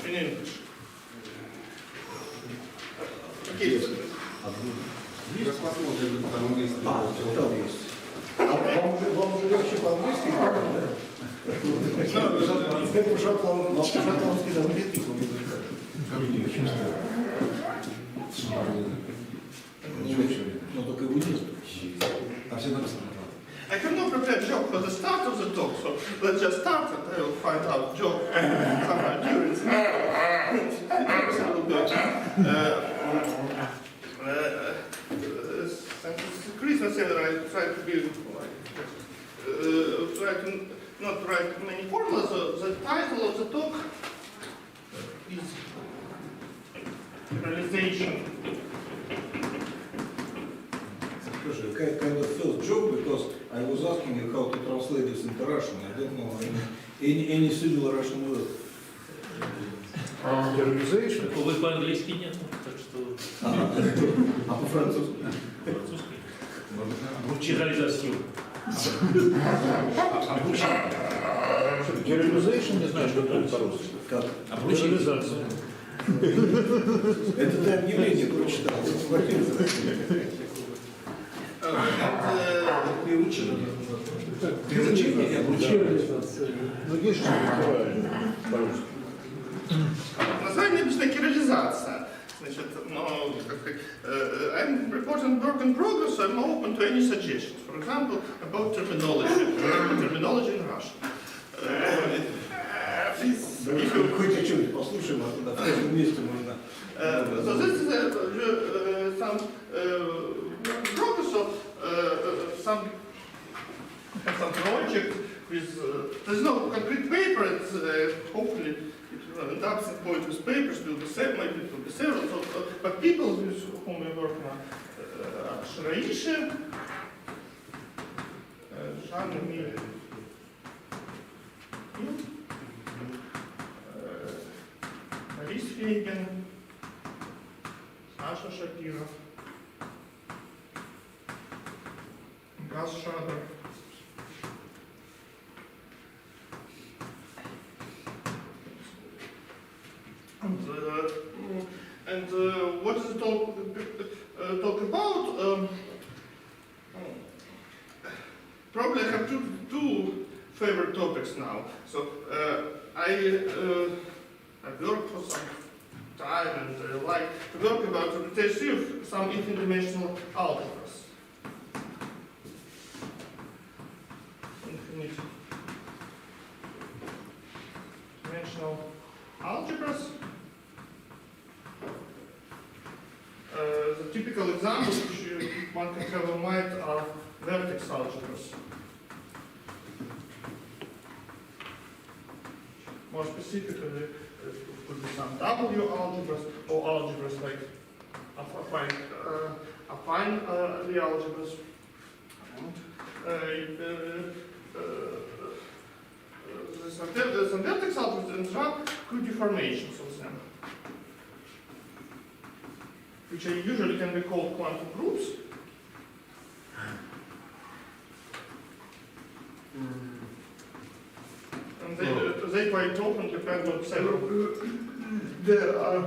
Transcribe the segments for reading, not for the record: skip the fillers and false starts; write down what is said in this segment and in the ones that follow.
in English. Okay. Вам уже легче по-английски говорить, да? Это шотландский английский. Но только его нет. А все написано. I have not prepared joke for the start of the talk, so let's just start and I will find out joke sometime during the since it's Christmas and I try to be try to not write many formulas, so the title of the talk is Chiralization. Kind of first joke, because I was asking you how to translate this into Russian. I don't know any similar Russian word. Chiralization? Вы по-английски нет, так что... А по-французски? Французский? Chiralization. Chiralization, не знаю, что это по-русски. Как? Chiralization. Это ты объявление прочитал. Переучение. Переучение и обучение. Ну, есть что-то по-русски. Название обычно кирализация. Значит, но, I'm reporting work in progress, so I'm open to any suggestions. For example, about terminology in Russian. Хоть о чем-нибудь послушаем, а тогда в каждом месте можно. So this is some progress of some project with there's no concrete paper. It's hopefully it will end up some point with papers will be several, maybe it will be several. So, but people with whom we work now, Shiraishi, Feigin, Shapiro, Schrader, and what is the talk about? Probably I have two favorite topics now. So I've worked for some time and I like to work about representation of some infinite-dimensional algebras. Infinite-dimensional algebras. The typical examples which one can have in mind are vertex algebras. More specifically, it could be some W algebras or algebras like affine the algebras. Some vertex algebras and there are good deformations of them, which usually can be called quantum groups. And they quite often depend on several. There are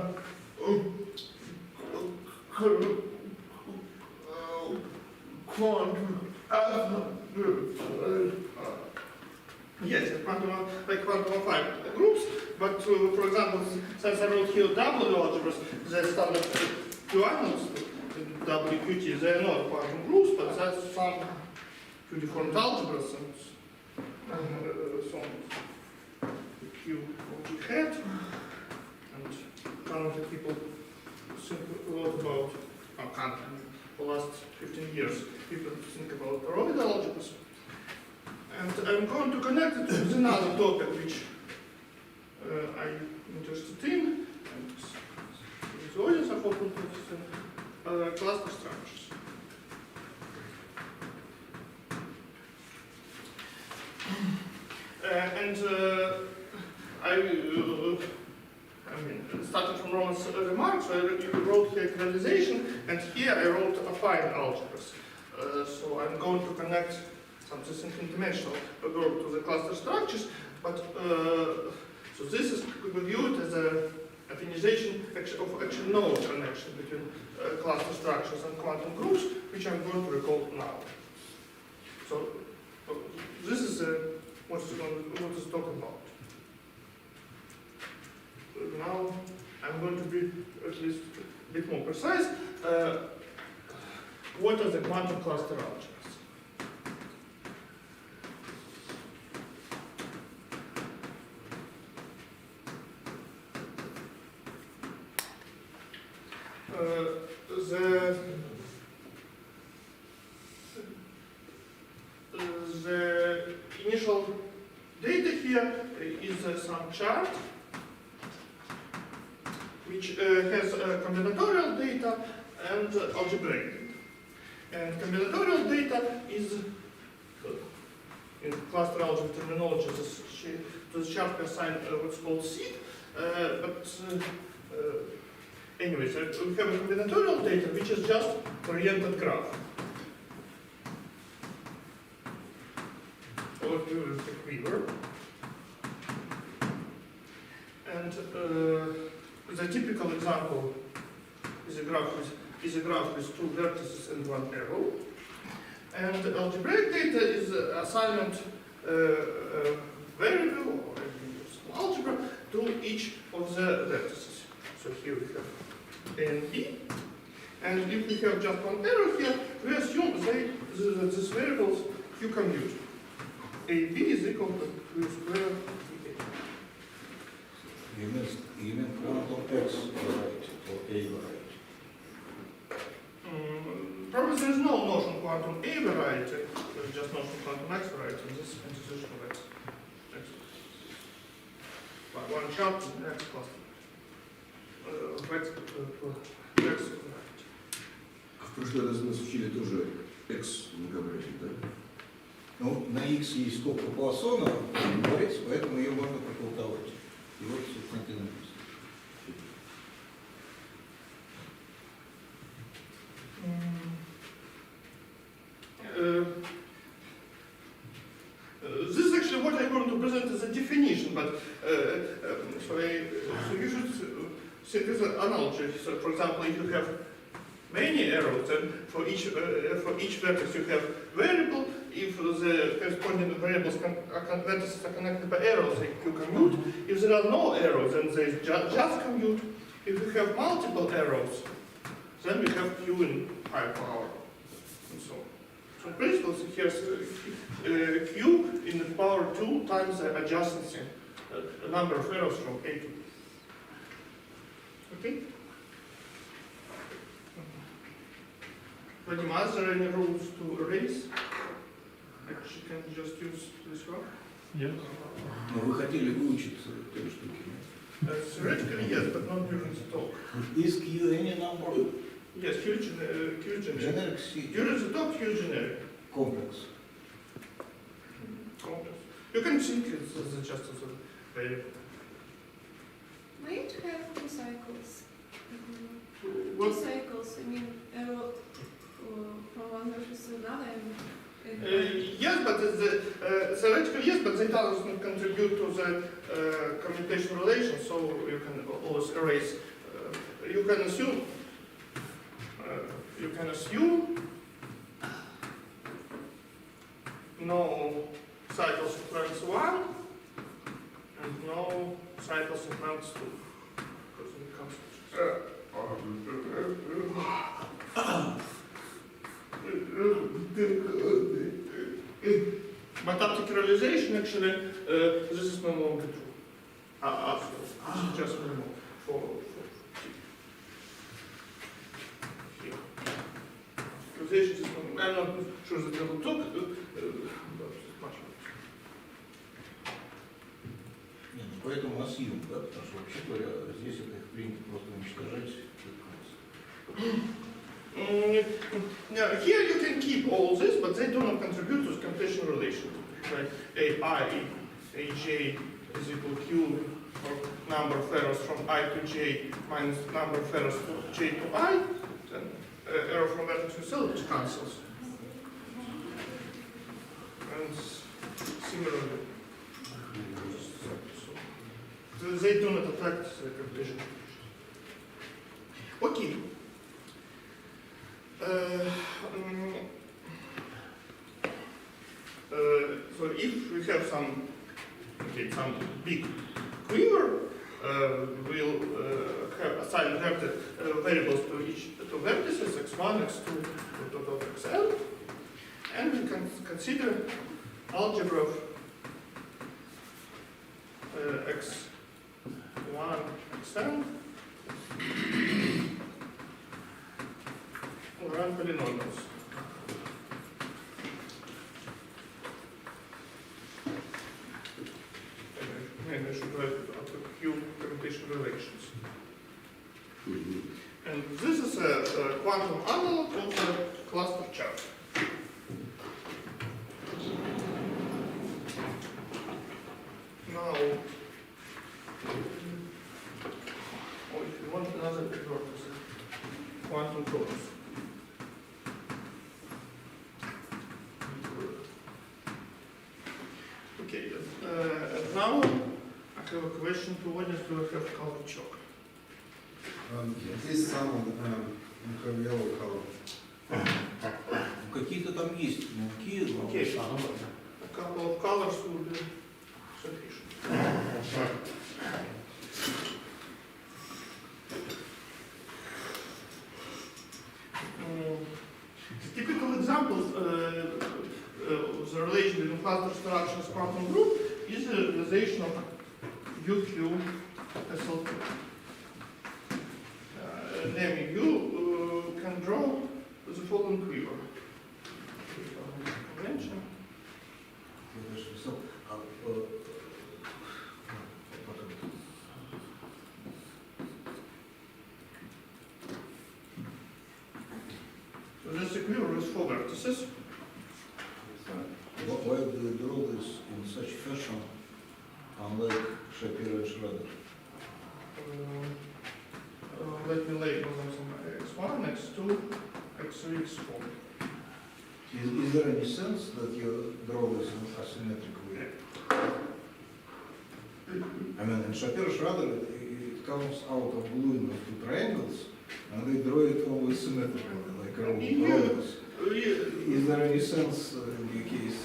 quantum yes, quantum affine groups. But for example, since I wrote here W algebras, they standard QAnons, WQT, they are not quantum groups, but there's some Q-deformed algebras and some Q head, and currently people think a lot about for the last 15 years. People think about topological algebras, and I'm going to connect it with another topic which I'm interested in, and the audience are open to cluster structures. Starting from Roman's remarks, I wrote here chiralization, and here I wrote affine algebras. So I'm going to connect some infinite-dimensional group to the cluster structures, but So this is viewed as a affinization of actually no connection between cluster structures and quantum groups, which I'm going to recall now. So this is what is talking about. Now I'm going to be at least a bit more precise. What are the quantum cluster algebras? The initial data here is some chart which has combinatorial data and algebraic data. And combinatorial data is, in cluster algebra terminology, to the chart we assign what's called seed. Anyways, we have a combinatorial data which is just oriented graph. Or the quiver. And the typical example is a graph with two vertices and one arrow. And the algebraic data is assignment variable or algebra to each of the vertices. So here we have A and B. And if we have just one arrow here, we assume that these variables Q commute. AB is equal to Q squared EA. You mean quantum X variety or A variety? Probably there is no notion quantum A variety, there is just notion quantum X variety in this institution of X. One chart in X cluster. X variety. В прошлый раз нас учили тоже X многообразие, да? Ну, на X есть скобка Пуассона, поэтому ее можно проколтовать. И вот, собственно, это написано. This is actually what I'm going to present as a definition, but so you should see this analogy. So, for example, if you have many arrows, then for each vertex you have variable. If the corresponding variables vertices are connected by arrows, they Q commute. If there are no arrows, then they just commute. If we have multiple arrows, then we have Q in high power, and so on. So in principle, here's Q in the power 2 times the adjacency, number of arrows from A to B. Okay? Vadim, are there any rules to erase? Actually, can you just use this one? Yes. Но вы хотели выучить этой штуки, Theoretically, yes, but not during the talk. Is Q any number? Yes, Q generic. Generic C. During the talk, Q generic. Complex. Complex. You can think it's just as a variable. Might have two cycles. Two What? cycles, I mean, arrow from one versus another. Yes, but theoretically, yes, but they doesn't contribute to the commutation relation, so you can always erase. You can assume no cycles in length 1 and no cycles in length 2. Because when it comes but after chiralization, actually, this is no longer true. This is just minimal for here. Chiralization is no, I'm not sure that we will talk, but much more. Поэтому assume, да, потому что вообще говоря, здесь это их принято просто уничтожать. Here you can keep all this, but they do not contribute to the computation relation. Right? Aj is equal to Q for number of errors from I to J minus number of errors from J to I. Then error from vertex to cell, which cancels. And similarly. they do not affect the computation. Okay. So if we have some big quiver, we'll assign variables to each two vertices, x1, x2, xn, and we can consider algebra of x1, xn, around polynomials. Maybe I should write up a few computation relations. And this is a quantum analog of the cluster chart. Now, if you want another picture, quantum dots. Okay, and now I have a question to audience. Do I have color chalk? Здесь самый микровелый color. Какие-то там есть мелкие, но... Okay, a couple of colors will be sufficient. Typical examples of the relation between cluster structure and quantum group is the realization of UQ SL2. Namely, you can draw the following quiver. Convention. So this quiver with four vertices. Why do they draw this in such fashion, unlike Shapiro and Schrader? Let me label them x1, x2, x3, x4. Is there any sense that you draw this in asymmetric way? I mean, in Shapiro Schrader, it comes out of gluing of two triangles, and they draw it always symmetrically, like rows. Is there any sense in your case?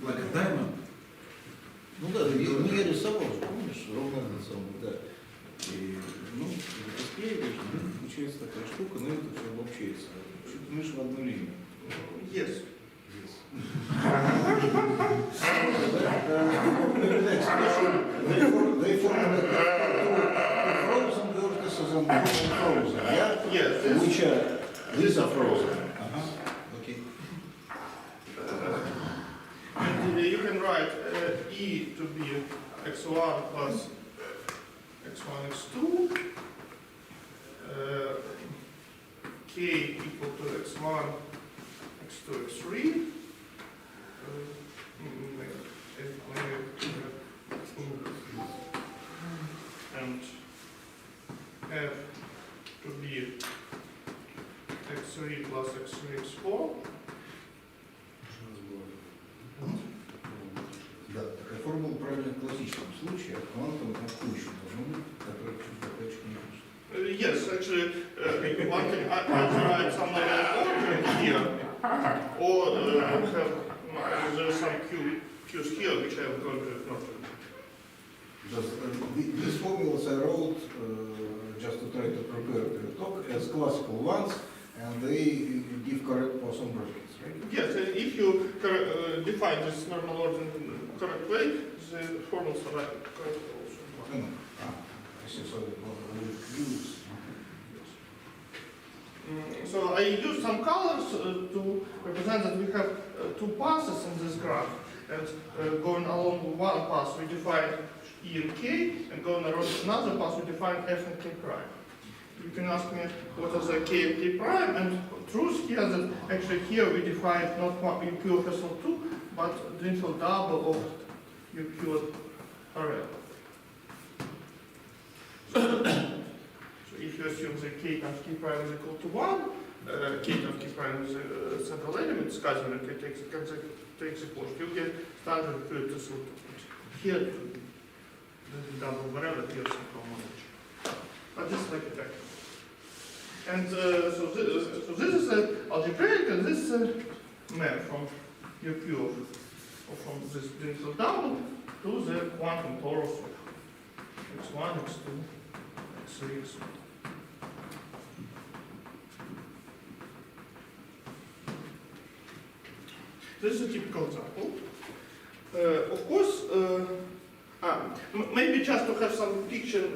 Like a diamond? Ну да, я рисовал, помнишь, ровно на самом, да. И, ну, расклеиваешь, получается такая штука, но это все обобщается. Чуть мышь в одну линию. Yes. They form frozen vertices and non-frozen, yeah? Yes. Which are, these are frozen. Okay. And you can write E to be x1 plus x1, x2, k equal to x1, x2, x3, and f to be x3 plus x3, x4. Да, такая формула правильно в классическом случае, а квантом там куча должно быть, которая чуть покачка не пишет. Yes, actually, one can write some order here, or have there are some q's here which I am going to ignore. These formulas I wrote just to try to prepare the talk as classical ones, and they give correct Poisson brackets, right? Yes, if you define this normal order in correct way, the formulas are correct also. I see, so we use. So I use some colors to represent that we have two passes in this graph, and going along one pass we define E and K, and going around another pass we define F and K prime. You can ask me what are the K and K prime, and truth here that actually here we define not UQ of SL2, but Drinfeld double of UQ RL. So if you assume that K times K prime is equal to 1, K times K prime is a central element, scattering K takes the course, you get standard to SL2. Here the double barrel appears in homology. But this is like a tech. And so this is algebraic, and this map from UQ, or from this digital double to the quantum torus of x1, x2, x3, x4. This is a typical example. Of course, maybe just to have some picture,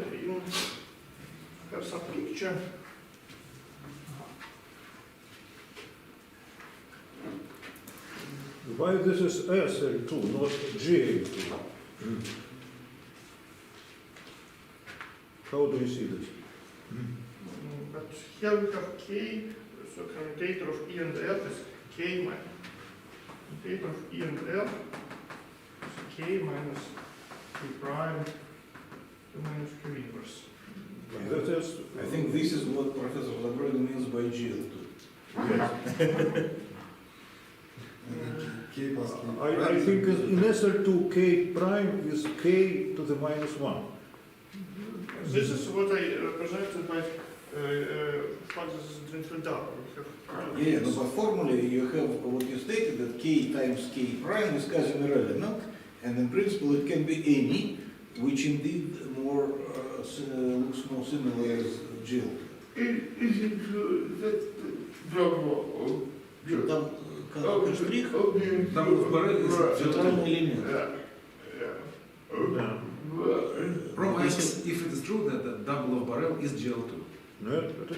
Why this is SL2, not GA2? How do you see this? But here we have K, so commutator of E and F is K minus. Commutator of E and F is K minus K prime, K minus K inverse. That is, I think this is what Professor Labrador means by GL2. K plus K I think in SL2 K prime is K to the minus 1. This is what I represented by fact this is digital double. Yeah, but by formula you have what you stated, that K times K prime is Casimir element, and in principle it can be any, which indeed more looks more similar as GL. Is it that double? Там как штрих, Double barrel центральный элемент. Yeah. Problem is if it is true that the double of barrel is GL2. Нет, это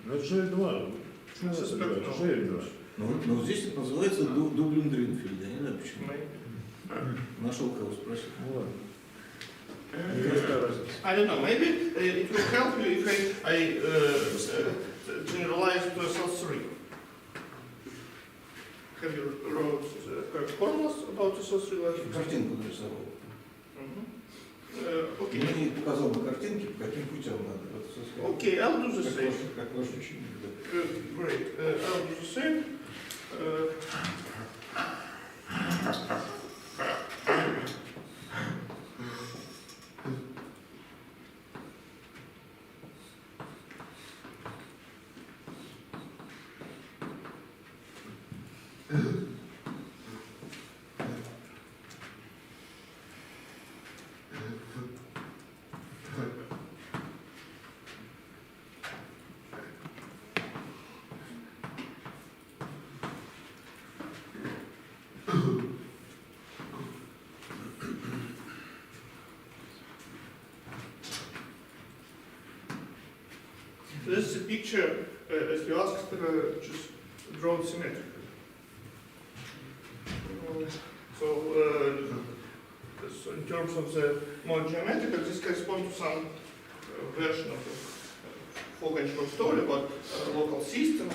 GL2. GL2. Но здесь это называется Дублин Дринфельда, я не знаю почему. Нашел кого спросить. Ну ладно. I don't know, maybe it will help you if I generalize to SL3. Have you wrote formulas about SL3? Картинку нарисовал. Okay. Мне показал на картинке, по каким путям надо. Okay, I'll do the same. Как ваш ученик. Great. I'll do the same. This is a picture, as you asked, just drawn symmetrically. So in terms of the more geometrical, this corresponds to some version of the Feigin short story about local systems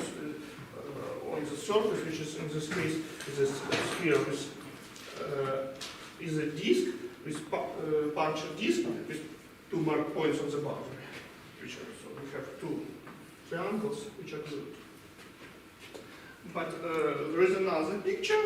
on the surface, which is in this case is a sphere with is a disk with punctured disk with two marked points on the boundary, which are, so we have two triangles which are glued. But there is another picture.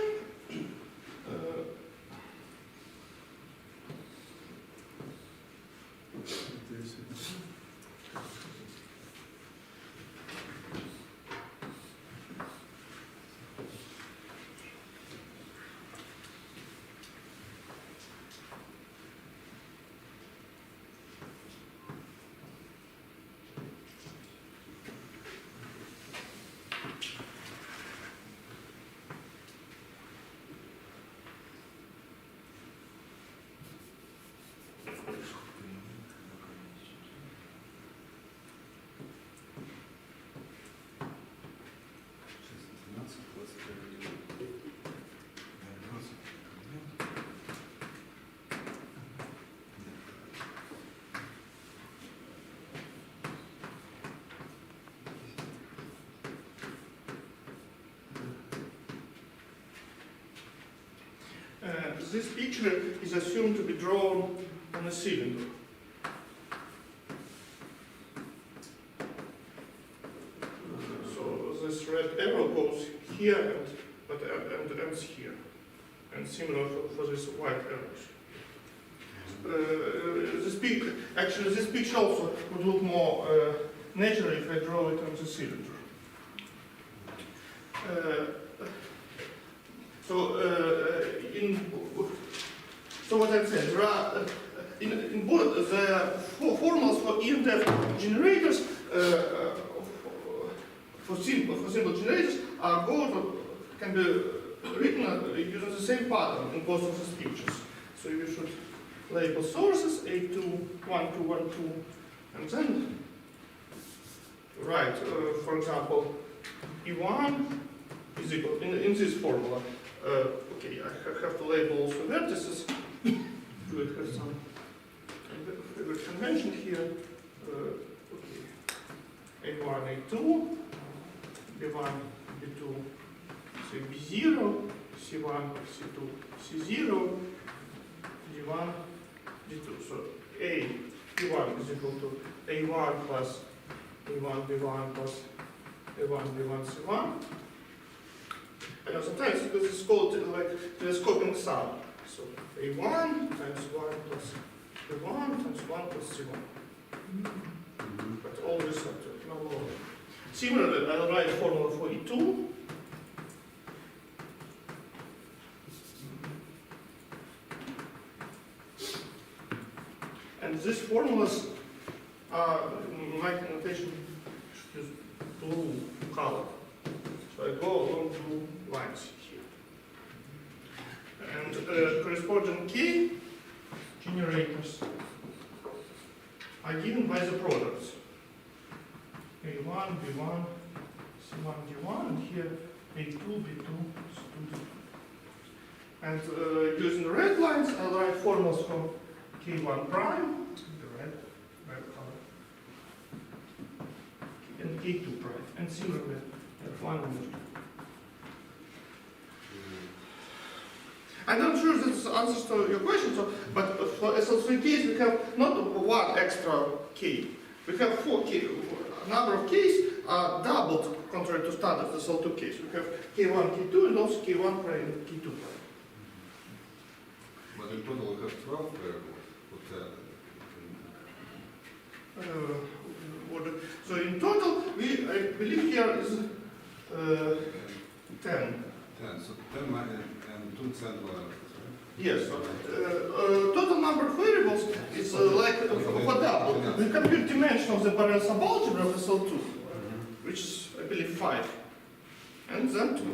This picture is assumed to be drawn on a cylinder. So this red arrow goes here and ends here. And similar for this white arrows. this picture also would look more natural if I draw it on the cylinder. So what I'm saying, there are in both the formulas for E and F generators for simple generators are can be written using the same pattern in both of these pictures. So you should label sources A2, 1, 2, 1, 2, and then write, for example, E1 is equal in this formula. Okay, I have to label also vertices. Do it have some favorite convention here? Okay, A1, A2, B1, B2, say B0, C1, C2, C0, D1, D2. So A, B1 is equal to A1 plus A1, B1 plus A1, B1, C1. I know sometimes this is called like telescoping sum. So A1 times 1 plus B1 times 1 plus C1. But always have to no more. Similarly, I'll write a formula for E2. And these formulas are, in my notation, should use blue color. So I go along blue lines here. And corresponding K generators are given by the products. A1, B1, C1, D1, and here A2, B2, C2, D2. And using the red lines, I'll write formulas for K1 prime, the red color, and K2 prime, and similarly F1 and F2. I'm not sure this answers to your question, but for SL3 case we have not one extra K. We have 4 K. Number of Ks are doubled contrary to standard SL2 case. We have K1, K2, and also K1 prime and K2 prime. But in total we have 12 variables. So in total, I believe here is 10. 10, so 10 and 2 samples, right? Yes, so, total number of variables is like for double. We compute dimension of the parallel subalgebra of SL2, which is, I believe, 5. And then to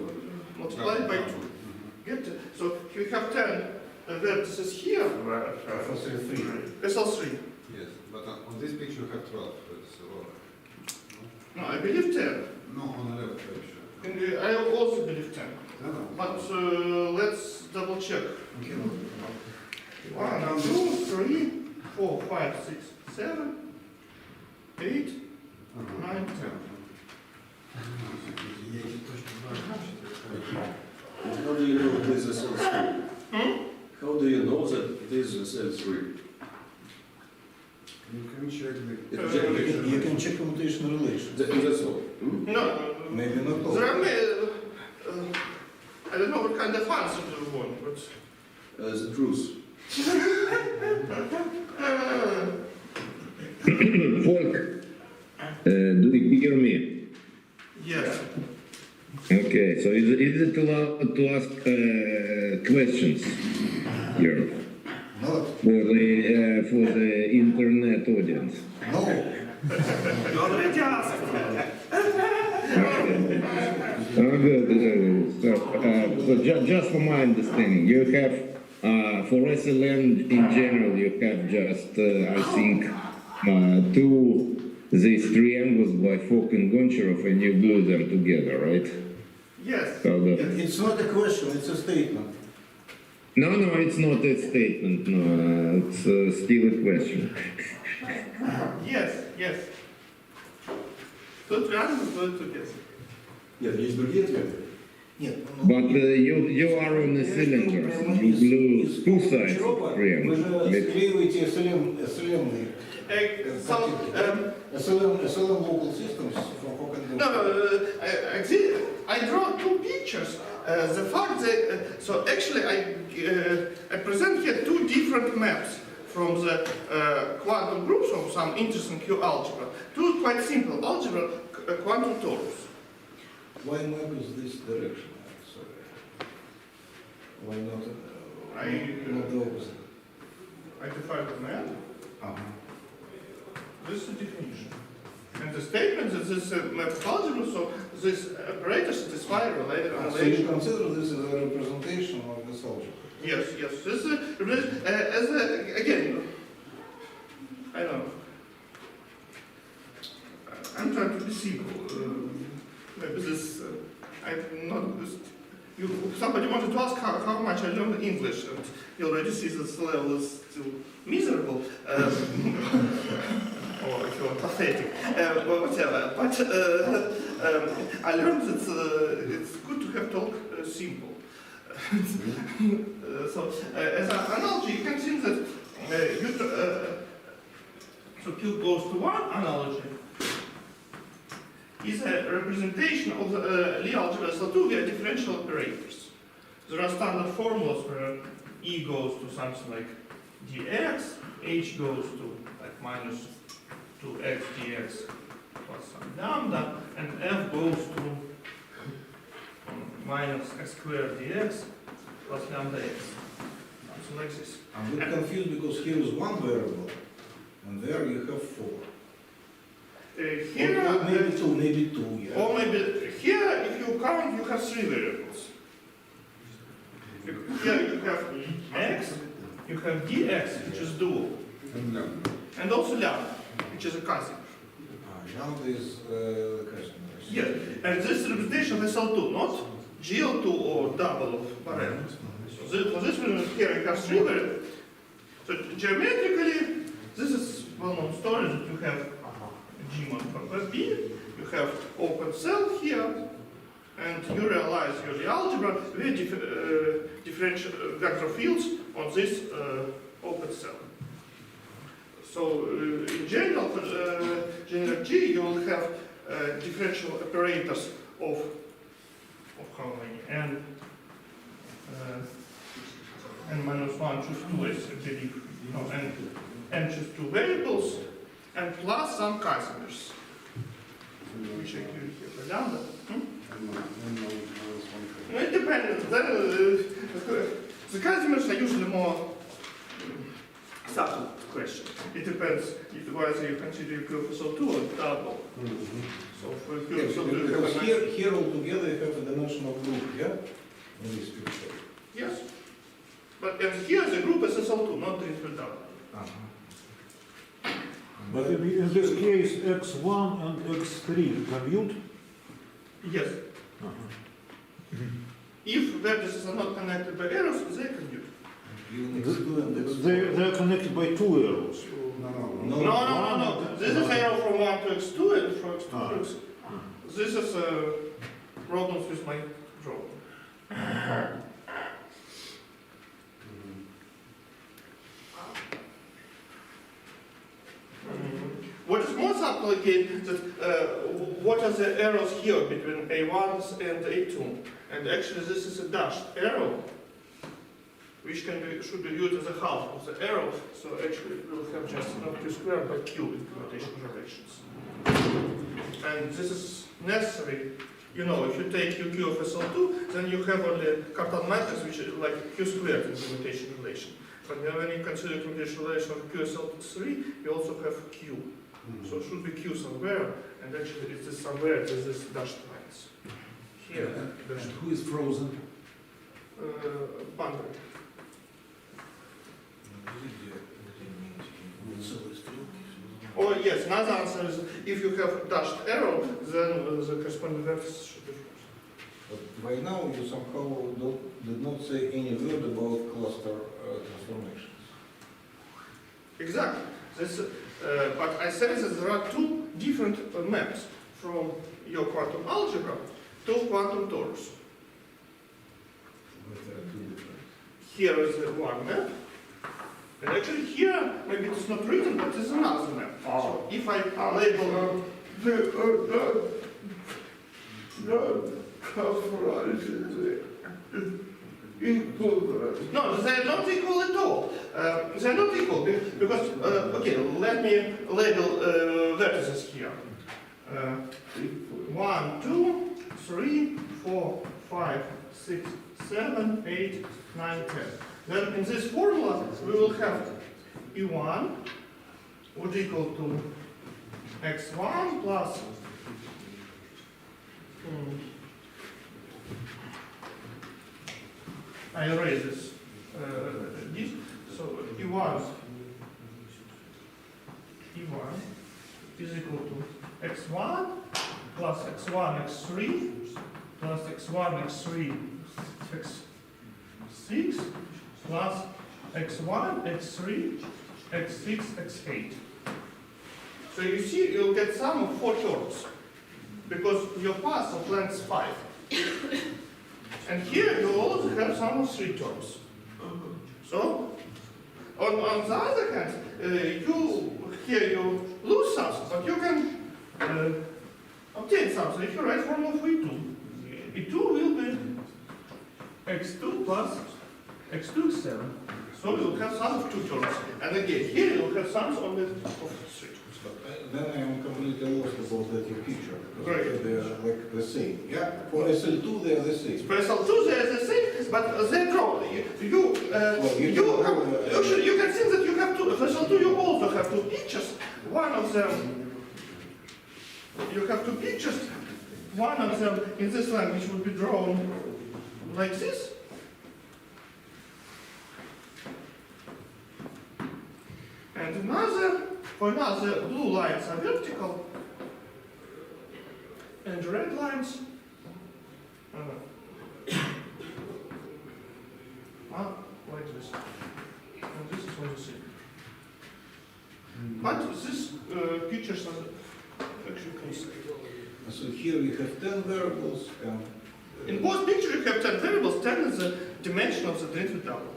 multiply it by 2. Get it? So we have 10 vertices here. SL3. Yes, but on this picture you have 12. It's a lot. No, I believe 10. No, on the left picture. And I also believe 10. No, no. But let's double check. Okay. 1, 2, 3, 4, 5, 6, 7, 8, 9, 10. How do you know this is L3? How do you know that this is L3? You can check the... You can check commutation relations. That's all. No, Maybe not all. there are I don't know what kind of answer do you want, but... The truth. Folk, do you hear me? Yes. Okay, so is it allowed to ask questions here No. for the internet audience? No. You already asked. So just for my understanding, you have for SLN in general, you have just I think two these triangles by Fock and Goncharov, and you glue them together, right? Yes. So It's not a question, it's a statement. no, it's not a statement. No, it's still a question. Yes. Тут рядом стоит тупец. Нет, есть другие ответы. Нет. But you are on a cylinder. You glue two sides of Вы triangle. же склеиваете SLM-ные. SLM local systems from Fock and No, I draw two pictures. The fact that so actually I present here two different maps from the quantum groups of some interesting Q algebra to quite simple algebra, quantum torus. Why map is this direction? Sorry. Why not, not the opposite? I define the map. Uh-huh. This is the definition. And the statement that this map is algebra, so this operator satisfy related So you relation. consider this as a representation of this algebra? Yes, yes. This is as a, again, I don't know. I'm trying to be simple. Maybe this, I'm not. This, somebody wanted to ask how much I learned English, and you already see that the level is still miserable. Or if you want pathetic, whatever. But I learned that it's good to have talk simple. So as an analogy, you can think that so Q goes to one analogy is a representation of the Lie algebra SL2 via differential operators. There are standard formulas where E goes to something like dx, H goes to like minus 2x dx plus some lambda, and F goes to minus x squared dx plus lambda x. Something like this. I'm a bit confused because here is one variable, and there you have four. Here, Or maybe two, yeah. or maybe here, if you count, you have three variables. Here you have x, you have dx, which is dual, and also lambda, which is a cousin. Lambda is the question. Yes, and this is representation of SL2, not GL2 or double of Barrel. So for this reason, here you have three variables. So geometrically, this is well-known story that you have G mod for B, you have open cell here, and you realize your algebra with differential vector fields on this open cell. So in general, for general G, you will have differential operators of how many? N minus 1 choose 2 as I believe. No, n choose 2 variables, and plus some Casimers. Which I give here for lambda. No, it depends. The Casimers are usually more subtle question. It depends if whether you consider QFSL2 or double. So for Yes, QFSL2, you have because a here altogether you have a dimensional group, yeah? In this picture. yes. But and here the group is SL2, not triple double. But in this case, x1 and x3 commute? Yes. If vertices are not connected by arrows, they commute. They are connected by two arrows. No. This is arrow from 1 to x2 and from x2 to x. This is problems with my drawing. What is more subtle again, that what are the arrows here between A1s and A2? And actually this is a dashed arrow, which should be viewed as a half of the arrow, so actually we'll have just not q squared but q in permutation relations. And this is necessary. You know, if you take q of SL2, then you have only Cartan matrix which is like q squared in permutation relation. But when you consider permutation relation of QSL3, you also have q. So it should be q somewhere, and actually it is somewhere, this is dashed lines. Here, dashed. Who is frozen? Boundary. Oh yes, another answer is if you have dashed arrow, then the corresponding vertex should be frozen. But by now you somehow did not say any word about cluster transformations. Exactly. This, but I said that there are two different maps from your quantum algebra to quantum torus. But there are two different. Here is one map, and actually here maybe it is not written, but it's another map. So if I label No, they're not equal at all. They're not equal because, okay, let me label vertices here. 1, 2, 3, 4, 5, 6, 7, 8, 9, 10. Then in this formula we will have E1 would equal to x1 plus I erase this. So E1 is equal to x1 plus x1 x3 plus x1 x3 x6 plus x1 x3 x6 x8. So you see, you'll get sum of 4 terms because your path of length is 5. And here you also have sum of 3 terms. So on the other hand, you lose something, but you can obtain something. If you write formula for E2, E2 will be x2 plus x2 is 7. So you'll have sum of 2 terms. And again, here you'll have sums only of 3 terms. Then I am completely lost about that your picture. Right. They are like the same. Yeah. For SL2 they are the same. For SL2 they are the same, but they draw. You can think that you have two. For SL2 you also have 2 pictures. One of them, you have 2 pictures. One of them in this language would be drawn like this. And for another, blue lines are vertical, and red lines are like this. And this is all the same. But these pictures are actually constant. So here we have 10 variables and In both pictures you have 10 variables. 10 is the dimension of the density double.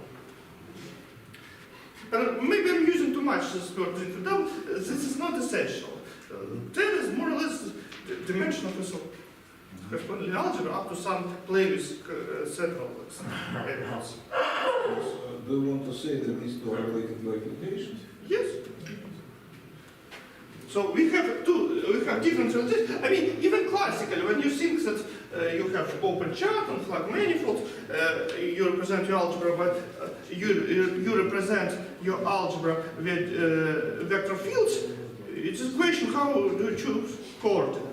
Maybe I'm using too much this word density double. This is not essential. 10 is more or less the dimension of the algebra up to some play with several elements. do you want to say that these two are related by mutations? Yes. So we have different relationships. I mean, even classically, when you think that you have open chart and flag manifold, you represent your algebra, but you represent your algebra with vector fields. It's a question: how do you choose coordinate?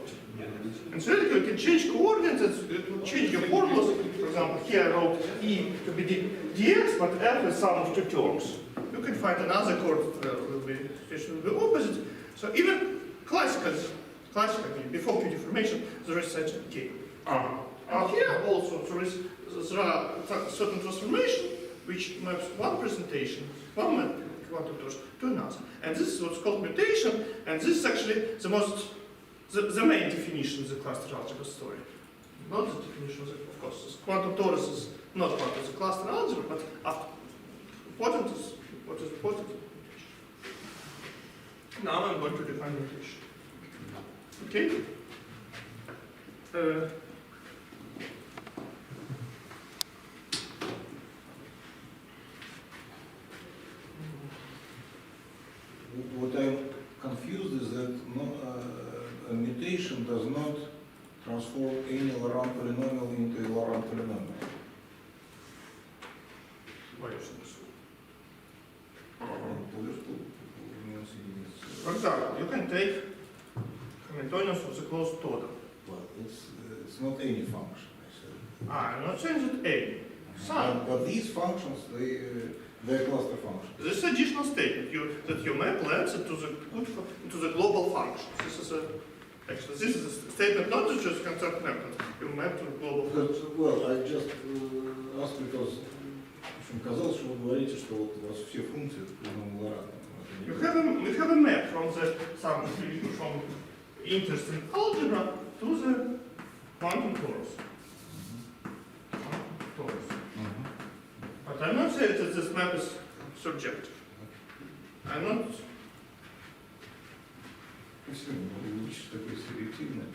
And theoretically, you can change coordinates. It will change your formulas. For example, here I wrote E to be dx, but F is sum of 2 terms. You can find another coordinate that will be opposite. So even classically, before Q deformation, there is such a K. Here also there are certain transformation which maps one presentation, one vector to another. And this is what's called mutation, and this is actually the main definition of the cluster algebra story. Not the definition of course, this quantum torus is not part of the cluster algebra, but important is what is important. Now I'm going to define mutation. Okay? What I'm confused is that a mutation does not transform any Laurent polynomial into a Laurent polynomial. Why is this? For example, you can take Hamiltonians of the closed order. Well, it's not any function, I said. I'm not saying that A. Some. But these functions, they're cluster functions. This is additional statement that you map lengths into the global function. This is a statement not to just concept map, but you map to global function. Well, I just asked because казалось, что вы говорите, что вот у вас все функции Лорана. You have a map from interest in algebra to the quantum torus. But I'm not saying that this map is subjective. I'm not. Такой селективный.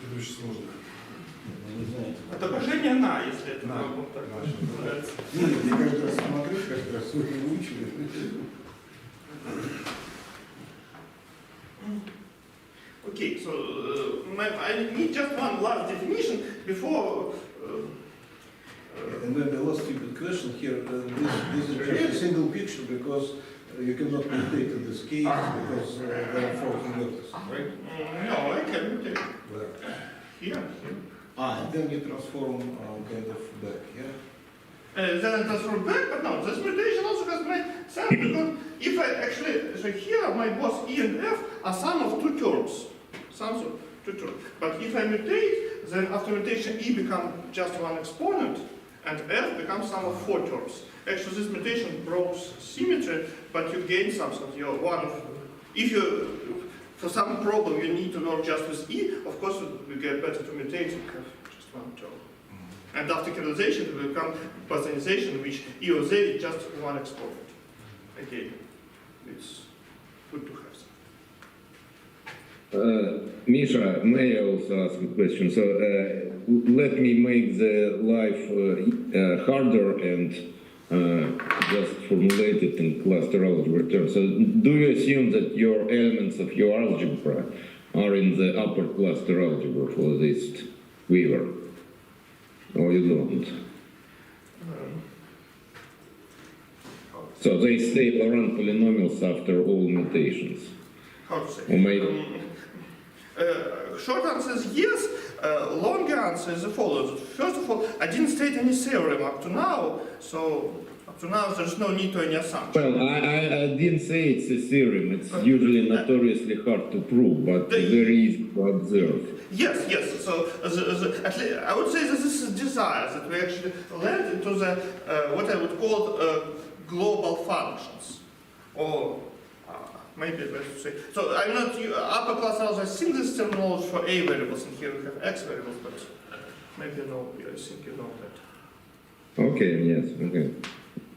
Это очень сложно. Вы знаете. Отображение на, если это На. вам так нравится. Нет, я как раз смотрю, как раз вы выучили. Okay, so I need just one last definition before. And then the last stupid question here, this is just a single picture because you cannot mutate in this case because there are 4 vertices, right? No, I can mutate Where? here. And then you transform kind of back, yeah? Then I transform back, but no, this mutation also has made sense because if I actually, so here my both E and F are sum of 2 terms. Sums of 2 terms. But if I mutate, then after mutation E becomes just one exponent and F becomes sum of 4 terms. Actually, this mutation breaks symmetry, but you gain something. You're one of, if you, for some problem you need to work just with E, of course we get better to mutate and have just one term. And after chiralization, it will become bosonization, which E or Z is just one exponent. Again, it's good to have some. Misha, may I also ask a question? So let me make the life harder and just formulate it in cluster algebra terms. So do you assume that your elements of your algebra are in the upper cluster algebra for this weaver? Or you don't? So they stay around polynomials after all mutations? How to say? Or maybe Short answer is yes. Long answer is the following. First of all, I didn't state any theorem up to now, so up to now there's no need to any assumption. well, I didn't say it's a theorem. It's usually notoriously hard to prove, but very easy to observe. Yes, yes. So at least I would say that this is desire that we actually land into the what I would call global functions, or maybe let's say. So I'm not upper class algebra. I think this terminology for A variables, and here we have X variables, but maybe no. I think you know that. Okay, yes, okay.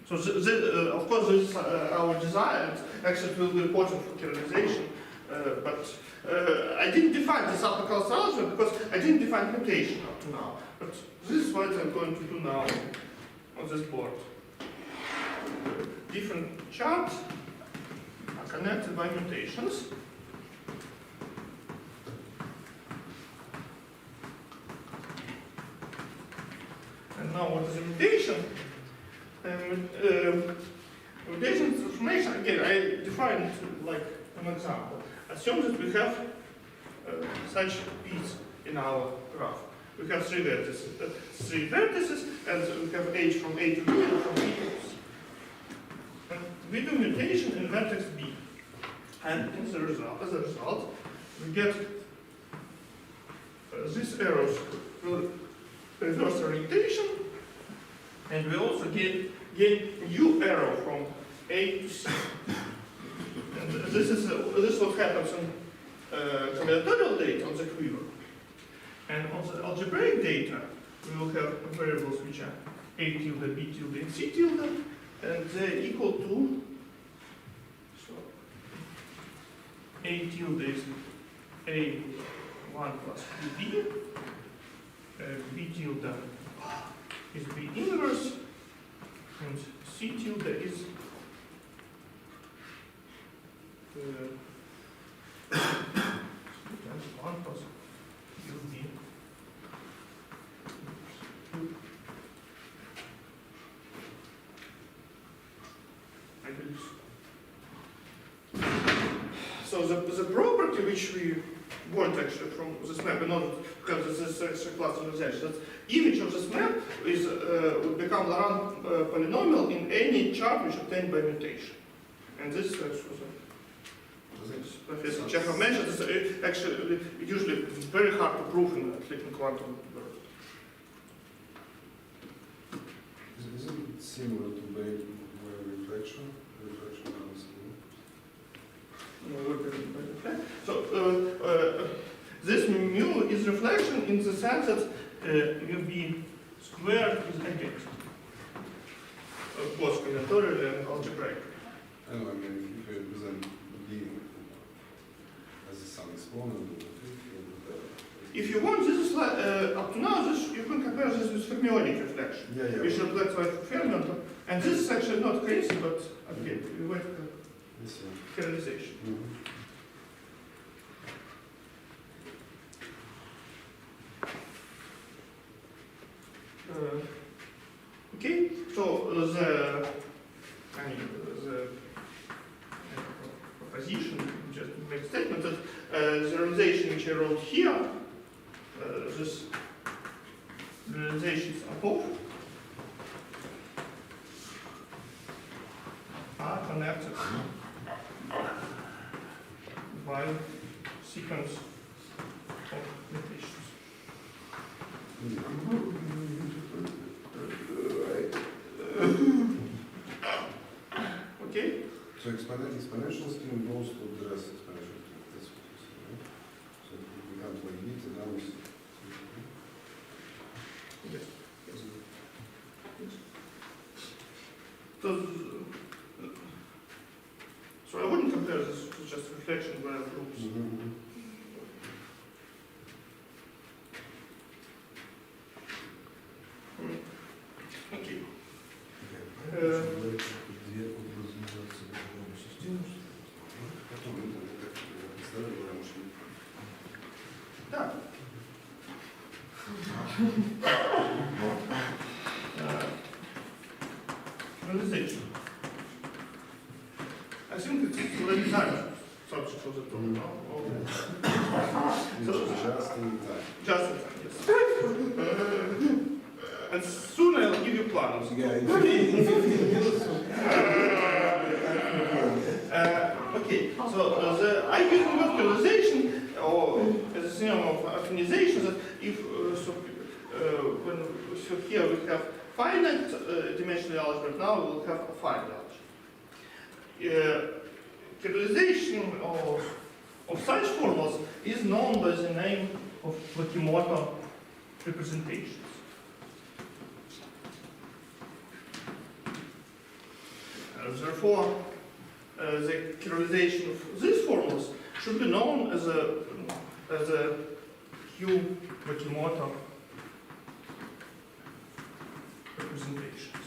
So of course, this is our desire. Actually, it will be important for chiralization, but I didn't define this upper class algebra because I didn't define mutation up to now. But this is what I'm going to do now on this board. Different charts are connected by mutations. And now what is a mutation? Mutation transformation, again, I define it like an example. Assume that we have such P's in our graph. We have 3 vertices, and we have H from A to B and from B to C. And we do mutation in vertex B. And as a result, we get these arrows will reverse orientation, and we also gain new arrow from A to C. And this is what happens in combinatorial data on the quiver. And on the algebraic data, we will have variables which are A tilde, B tilde, and C tilde, and they're equal to, so A tilde is A1 plus 2B, B tilde is B inverse, and C tilde is 1 plus UB. I believe so. So the property which we want actually from this map in order to have this extra clusterization, that image of this map is would become Laurent polynomial in any chart which obtained by mutation. And this Professor Chekhov mentioned is actually usually very hard to prove in quantum world. Isn't it similar to wave reflection? Reflection comes in. So this mu is reflection in the sense that UB squared is identical, both combinatorial and algebraic. I know, I mean, if you present B as a sum exponent, if you want, this is like, up to now, this, you can compare this with fermionic reflection. Yeah, Which reflects like fermion, and this is actually not crazy, but again, we wait for Yes, yeah. chiralization. Okay, so the proposition, just make a statement that the realization which I wrote here, this realizations above are connected by sequence of mutations. Okay? So exponential stream goes to address exponential stream. That's what you say, right? So it becomes like beta times. Yes. So, so I wouldn't compare this to just reflection by groups. Okay. Две образовательные системы. Потом это как представили раньше. Да. Chiralization. I think it's already time subject of the talk, no? So, Just in time. just in time, yes. And soon I'll give you plans. Yeah, Okay, so the idea of chiralization, or as a synonym of affinization, that if so here we have finite dimensional algebra, now we will have affine algebra. Chiralization of such formulas is known by the name of Wakimoto representations. Therefore, the chiralization of these formulas should be known as a Q Wakimoto representations.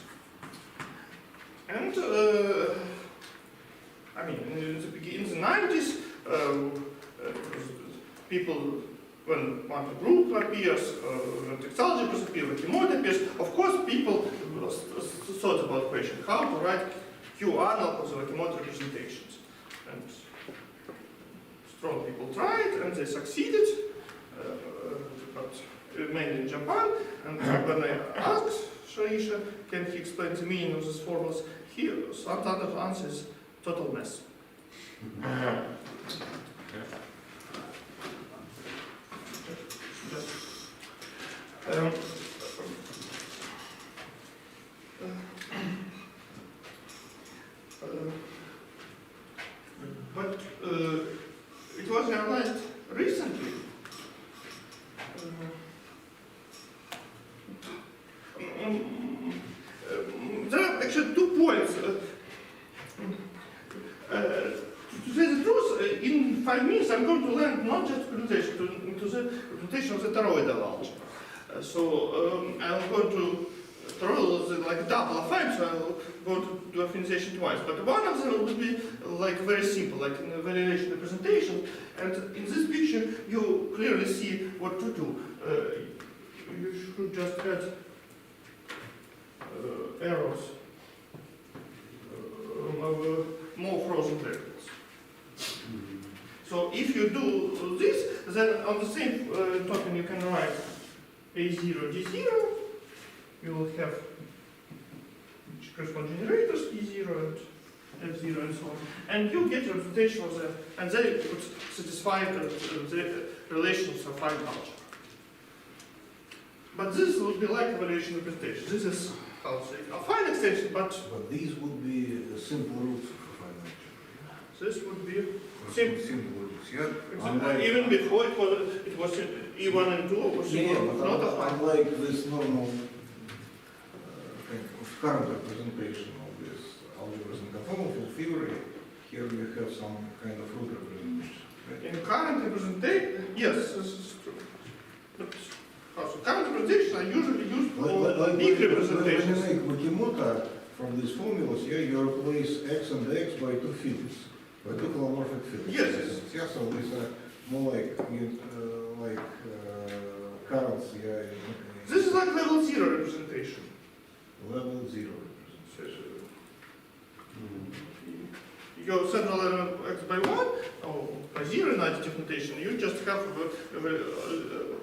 And I mean, in the 90s, people, when quantum group appears, when text algebras appear, Wakimoto appears, of course people thought about the question how to write Q analog of the Wakimoto representations. And strong people tried, and they succeeded, but mainly in Japan. And when I asked Shiraishi, can he explain the meaning of these formulas, some other answer is total mess. But it was realized recently. There are actually 2 points. To say the truth, in 5 minutes I'm going to learn not just representation, to the representation of the toroidal algebra. I'm going to toroidal is like double affine, so I'll go to do affinization twice. But one of them will be like very simple, like in a variation representation. And in this picture, you clearly see what to do. You should just add arrows, more frozen brackets. So if you do this, then on the same token you can write A0, D0. You will have which correspond generators E0 and F0 and so on. And you get representation of the, and they would satisfy the relations of affine algebra. But this would be like evaluation representation. This is how to say affine extension, but these would be simple roots of affine algebra. this would be simple. Simple roots, yeah. Even before it was E1 and 2 was not affine. Unlike this normal kind of current representation of this algebras in conformal theory, here we have some kind of root representation. Right? In current representation, yes, this is true. complete When representations. you make Wikimota from these formulas, yeah, you replace x and x by two fields, by two holomorphic fields. Yes. Yeah, so these are more like currents, yeah. This is like level 0 representation. Level 0. You set the level x by 1, or by 0 in additive notation, you just have a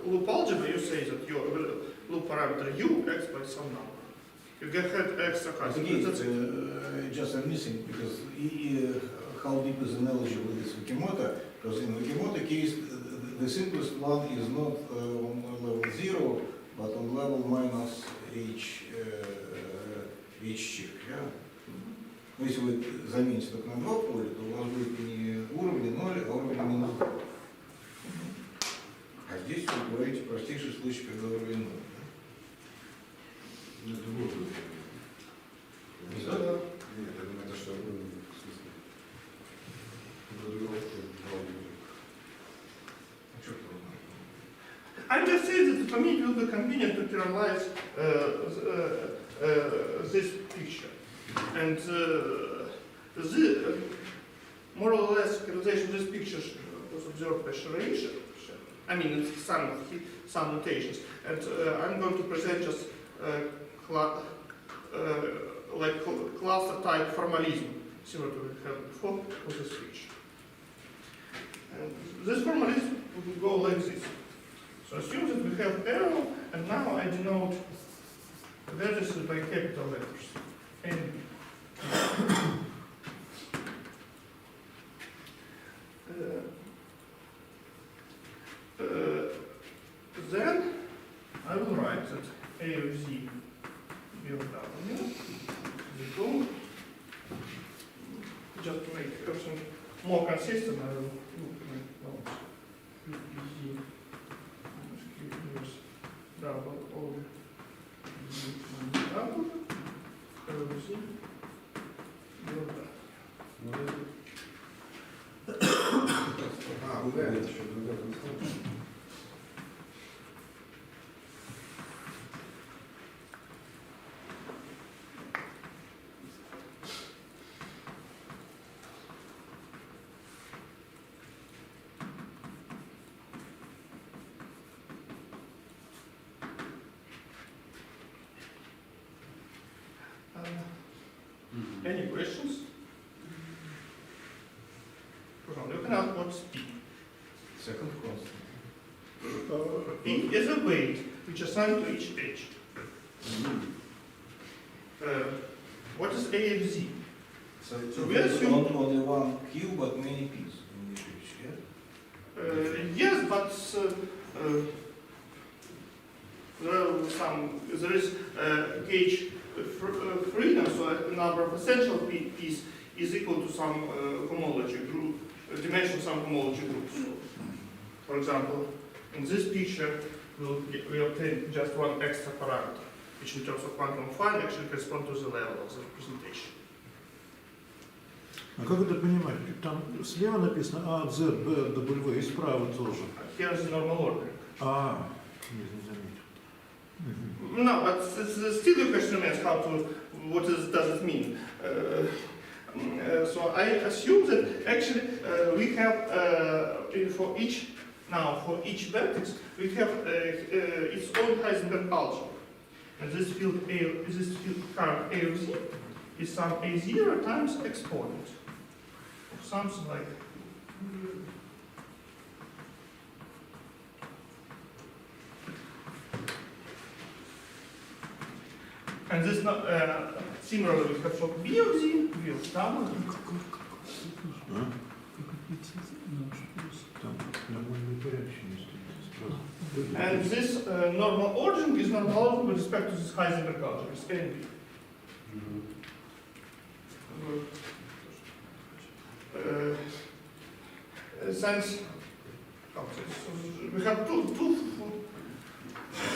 loop algebra, you say that your loop parameter u, x by some number. You get extra But cousin. again, That's it. just I'm missing, because how deep is analogy with this Wikimota? Because in Wikimota case, the simplest one is not on level 0, but on level minus h check, yeah? Но если вы замените только на 2 поля, то у вас будет не уровень 0, а уровень минус 2. А здесь вы говорите простейший случай, когда уровень 0. Ну, это будет. Не знаю. Нет, я думаю, это что, в смысле, градуировка алгебры. А что это? I'm just saying that for me it will be convenient to parallelize this picture. And more or less parallelization of this picture was observed by Shiraishi. I mean, it's some notations. And I'm going to present just like cluster type formalism, similar to what we had before with this picture. And this formalism would go like this. So assume that we have arrow, and now I denote vertices by capital letters. And then I will write that A of Z B of W is equal. Just to make everything more consistent, I will make notes. U Z minus Q inverse double over Z minus double. A of Z B of W. А, да, это еще другая конструкция. Any questions? You can ask what's P. Second constant. P is a weight which is assigned to each edge. What is A of Z? So we assume- only one Q, but many P's in each edge, yeah? Yes, but there is gauge freedom, so a number of essential P's is equal to some homology group, dimension of some homology group. So, for example, in this picture, we obtain just one extra parameter, which in terms of quantum affine actually corresponds to the level of the representation. А как это понимать? Там слева написано A, Z, B, W, и справа тоже. Here is the normal order. А, не заметил. No, but still the question remains what does it mean? So I assume that actually we have for each vertex we have its own Heisenberg algebra, and this field current A of Z is some A0 times exponent of something like. And this not similarly we have for B of Z, B of W. Там нормальный порядочность. And this normal origin is normal origin with respect to this Heisenberg algebra, it's A and B. Since we have two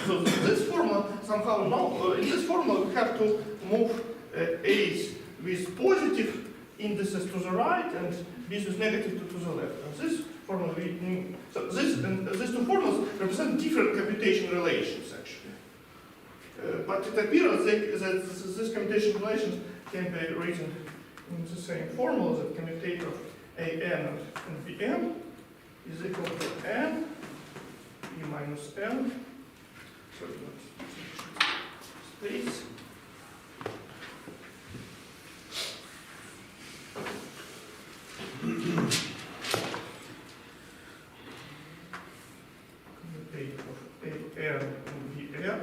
so this formula somehow now in this formula we have to move A's with positive indices to the right and B's with negative to the left. And this formula so these two formulas represent different computation relations actually. But it appears that this commutation relation can be written in the same formula that commutator an and bm is equal to n e minus n. So space. Commutator of an and bm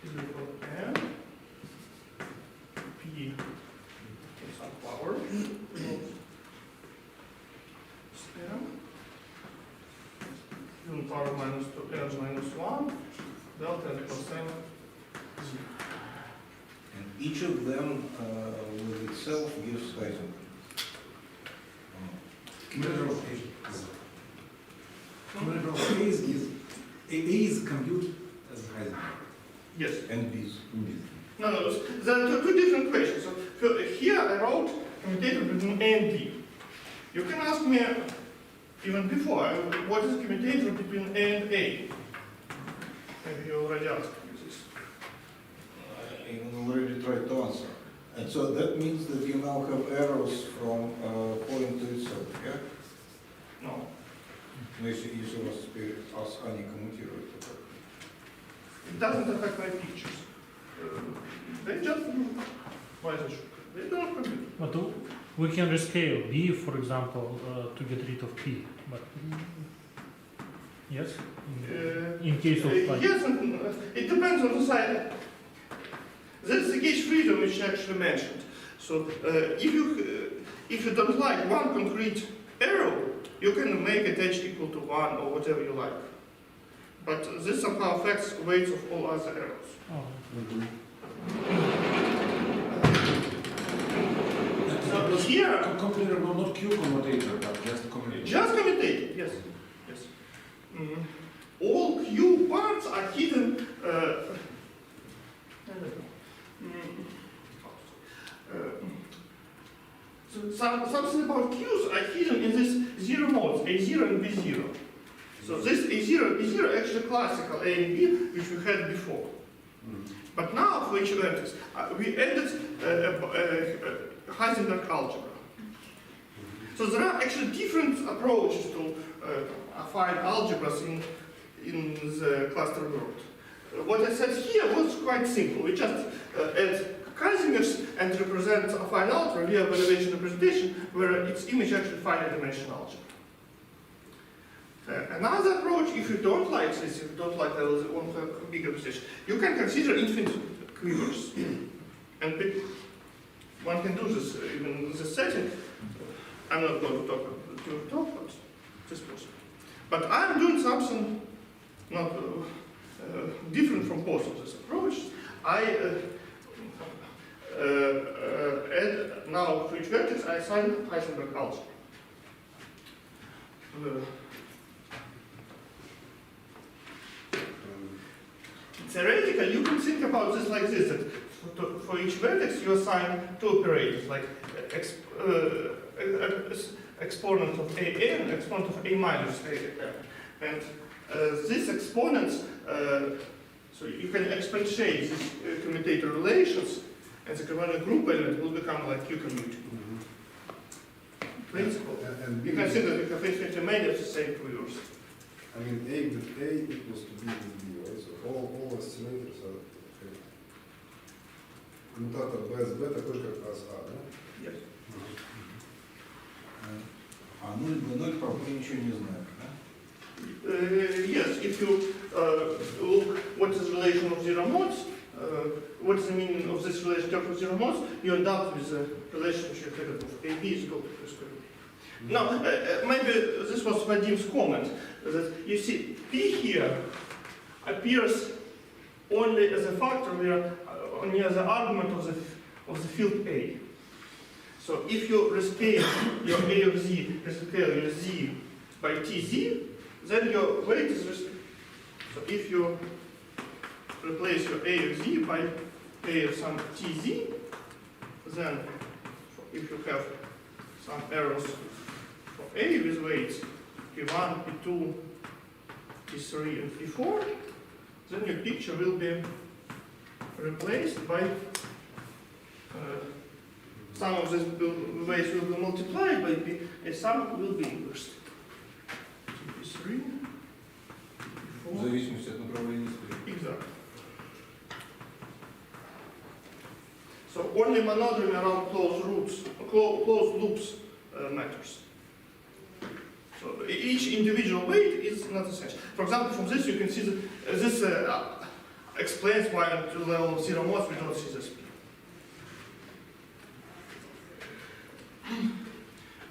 is equal to n p in some power stem unit power minus 2 n minus 1 delta n plus n z. And each of them with itself gives Heisenberg. A is compute as Heisenberg. Yes. And B's. No, there are two different questions. So here I wrote commutator between A and B. You can ask me even before, what is commutator between A and A? Maybe you already asked me this. I already tried to answer. And so that means that you now have arrows from point to itself, yeah? No. Ну, если у вас теперь они коммутируют, то как? It doesn't affect my pictures. They just why they don't commute. But we can rescale B, for example, to get rid of P. But yes, in case of like Yes, and, it depends on the side. That's the gauge freedom which I actually mentioned. So if you don't like one concrete arrow, you can make it h equal to 1 or whatever you like. But this somehow affects weights of all other arrows. So here, Commutator, no, not Q commutator, but just commutator. just commutator, yes. Yes. All Q parts are hidden. So something about Q's are hidden in these zero modes, A0 and B0. So this A0 and B0 actually classical A and B, which we had before. But now for each vertex, we added Heisenberg algebra. So there are actually different approaches to affine algebras in the cluster world. What I said here was quite simple. We just add Heisenberg's and represent affine algebra via evaluation representation, where its image actually finite dimensional algebra. Another approach, if you don't like this, if you don't like the bigger position, you can consider infinite quivers. And one can do this even in this setting. I'm not going to talk, but this possible. But I'm doing something not different from both of these approaches. I add now for each vertex, I assign Heisenberg algebra. Theoretically, you can think about this like this, that for each vertex you assign two operators, like exponent of an, exponent of a minus a. And these exponents, so you can exponentiate these commutator relations, and the commutator group element will become like Q commutator. Principle. And You can see that you have infinitely many of the same quivers. I mean, A with A equals to B with B, right? So all oscillators are коммутатор B с B такой, как раз А, да? Yes. А 0 B0 про B ничего не знает, да? Yes, if you look what is the relation of zero modes, what is the meaning of this relation of zero modes, you end up with a relationship of AB is equal to P squared. Now, maybe this was Vadim's comment, that you see P here appears only as a factor where only as an argument of the field A. So if you rescale your A of Z, rescale your Z by TZ, then your weight is so if you replace your A of Z by A of some TZ, then if you have some errors for A with weights P1, P2, P3, and P4, then your picture will be replaced by some of these ways will be multiplied by b, a sum will be inversed. So b3, В b4, зависимости от направления стрелки. exactly. So only monodromy around closed loops matters. So each individual weight is not essential. For example, from this you can see that this explains why to level of 0 modes we don't see this.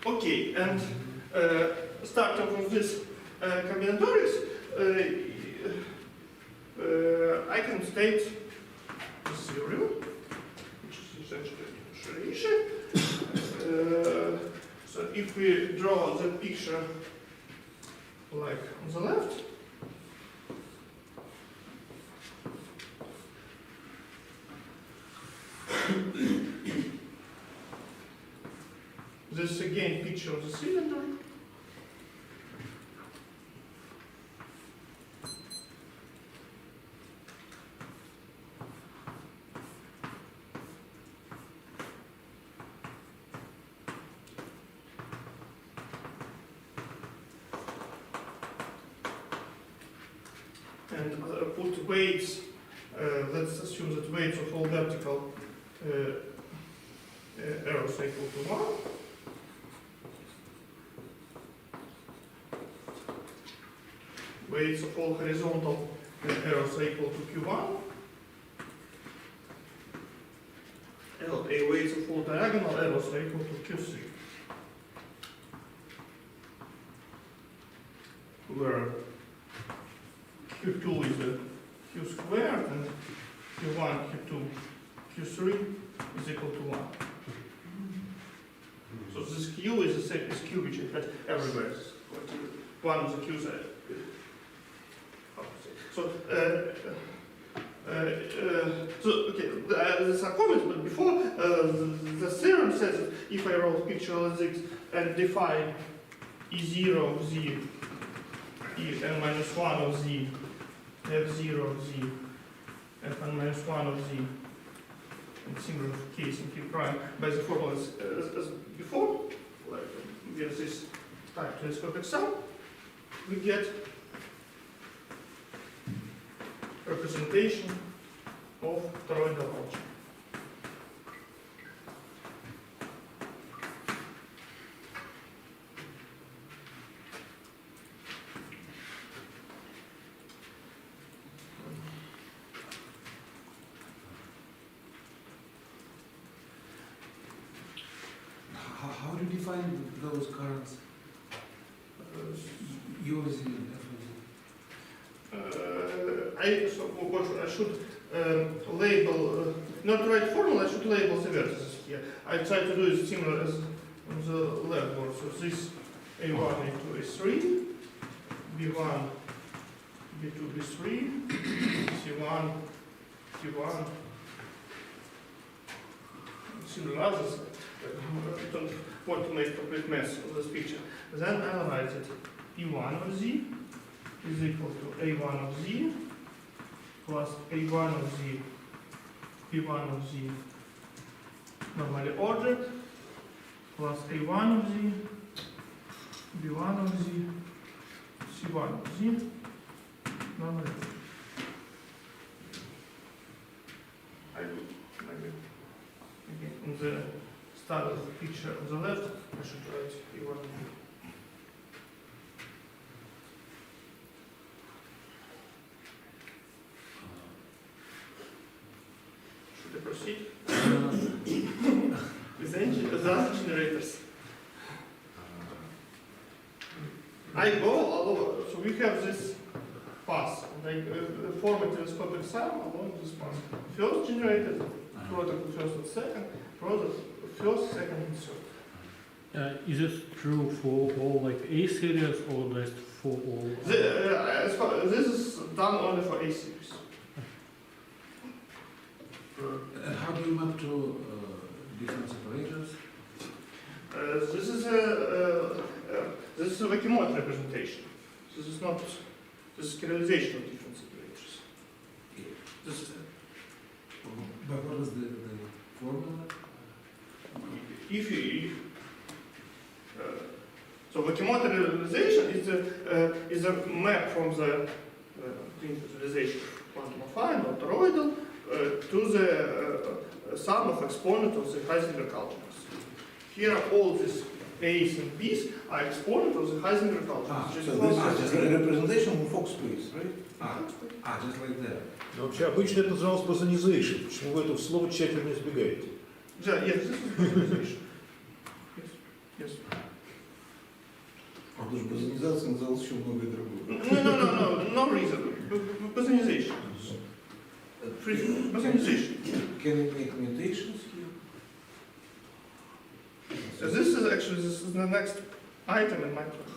Okay, and starting from this combinatorics, I can state this theorem, which is essentially Shiraishi. So if we draw the picture like on the left, this is again picture of the cylinder. And put weights, let's assume that weights of all vertical arrows equal to 1. Weights of all horizontal arrows equal to Q1. And weights of all diagonal arrows equal to Q3. Where Q2 is a Q squared and Q1, Q2, Q3 is equal to 1. So this Q is the same as Q which I had everywhere. One of the Q's. So okay, there's a comment, but before the theorem says that if I wrote picture like this and define E0 of Z, En minus 1 of Z, F0 of Z, Fn minus 1 of Z, and similar case in K prime by the formula as before, like with this type telescopic sum, we get representation of toroidal algebra. How do you define those currents? Using I should label, not write formula, I should label the vertices here. I try to do it similar as on the left board. So this A1, A2, A3, B1, B2, B3, C1, Q1, similar others. I don't want to make complete mess of this picture. Then I write it E1 of Z is equal to A1 of Z plus A1 of Z, B1 of Z, normally ordered, plus A1 of Z, B1 of Z, C1 of Z, normally ordered. I will maybe in the start of the picture on the left, I should write A1 of Z. Proceed with the other generators. I go all over. So we have this path, like form a telescopic sum along this path. First generated, product first and second, product first, second, and third. Is this true for all like A series or just for all? This is done only for A series. And how do you map to different separators? This is a Vecchimot representation. This is not. This is Chiralization of different separators. This is was the formula? If you, so Mikhail is a map from the visualization quantum affine or toroidal to the sum of exponents of the Heisenberg algebras. Here all these A's and B's are exponents of the Heisenberg algebras. So this is just a representation of Fock space, right? Just like that. Но вообще обычно это называлось bosonization. Почему вы это слово тщательно избегаете? Yeah, yes, this is bosonization. Yes. Потому что бозонизация называлась еще многое другое. No reason. Bosonization. Bosonization. Can you make mutations here? So this is the next item in my plan.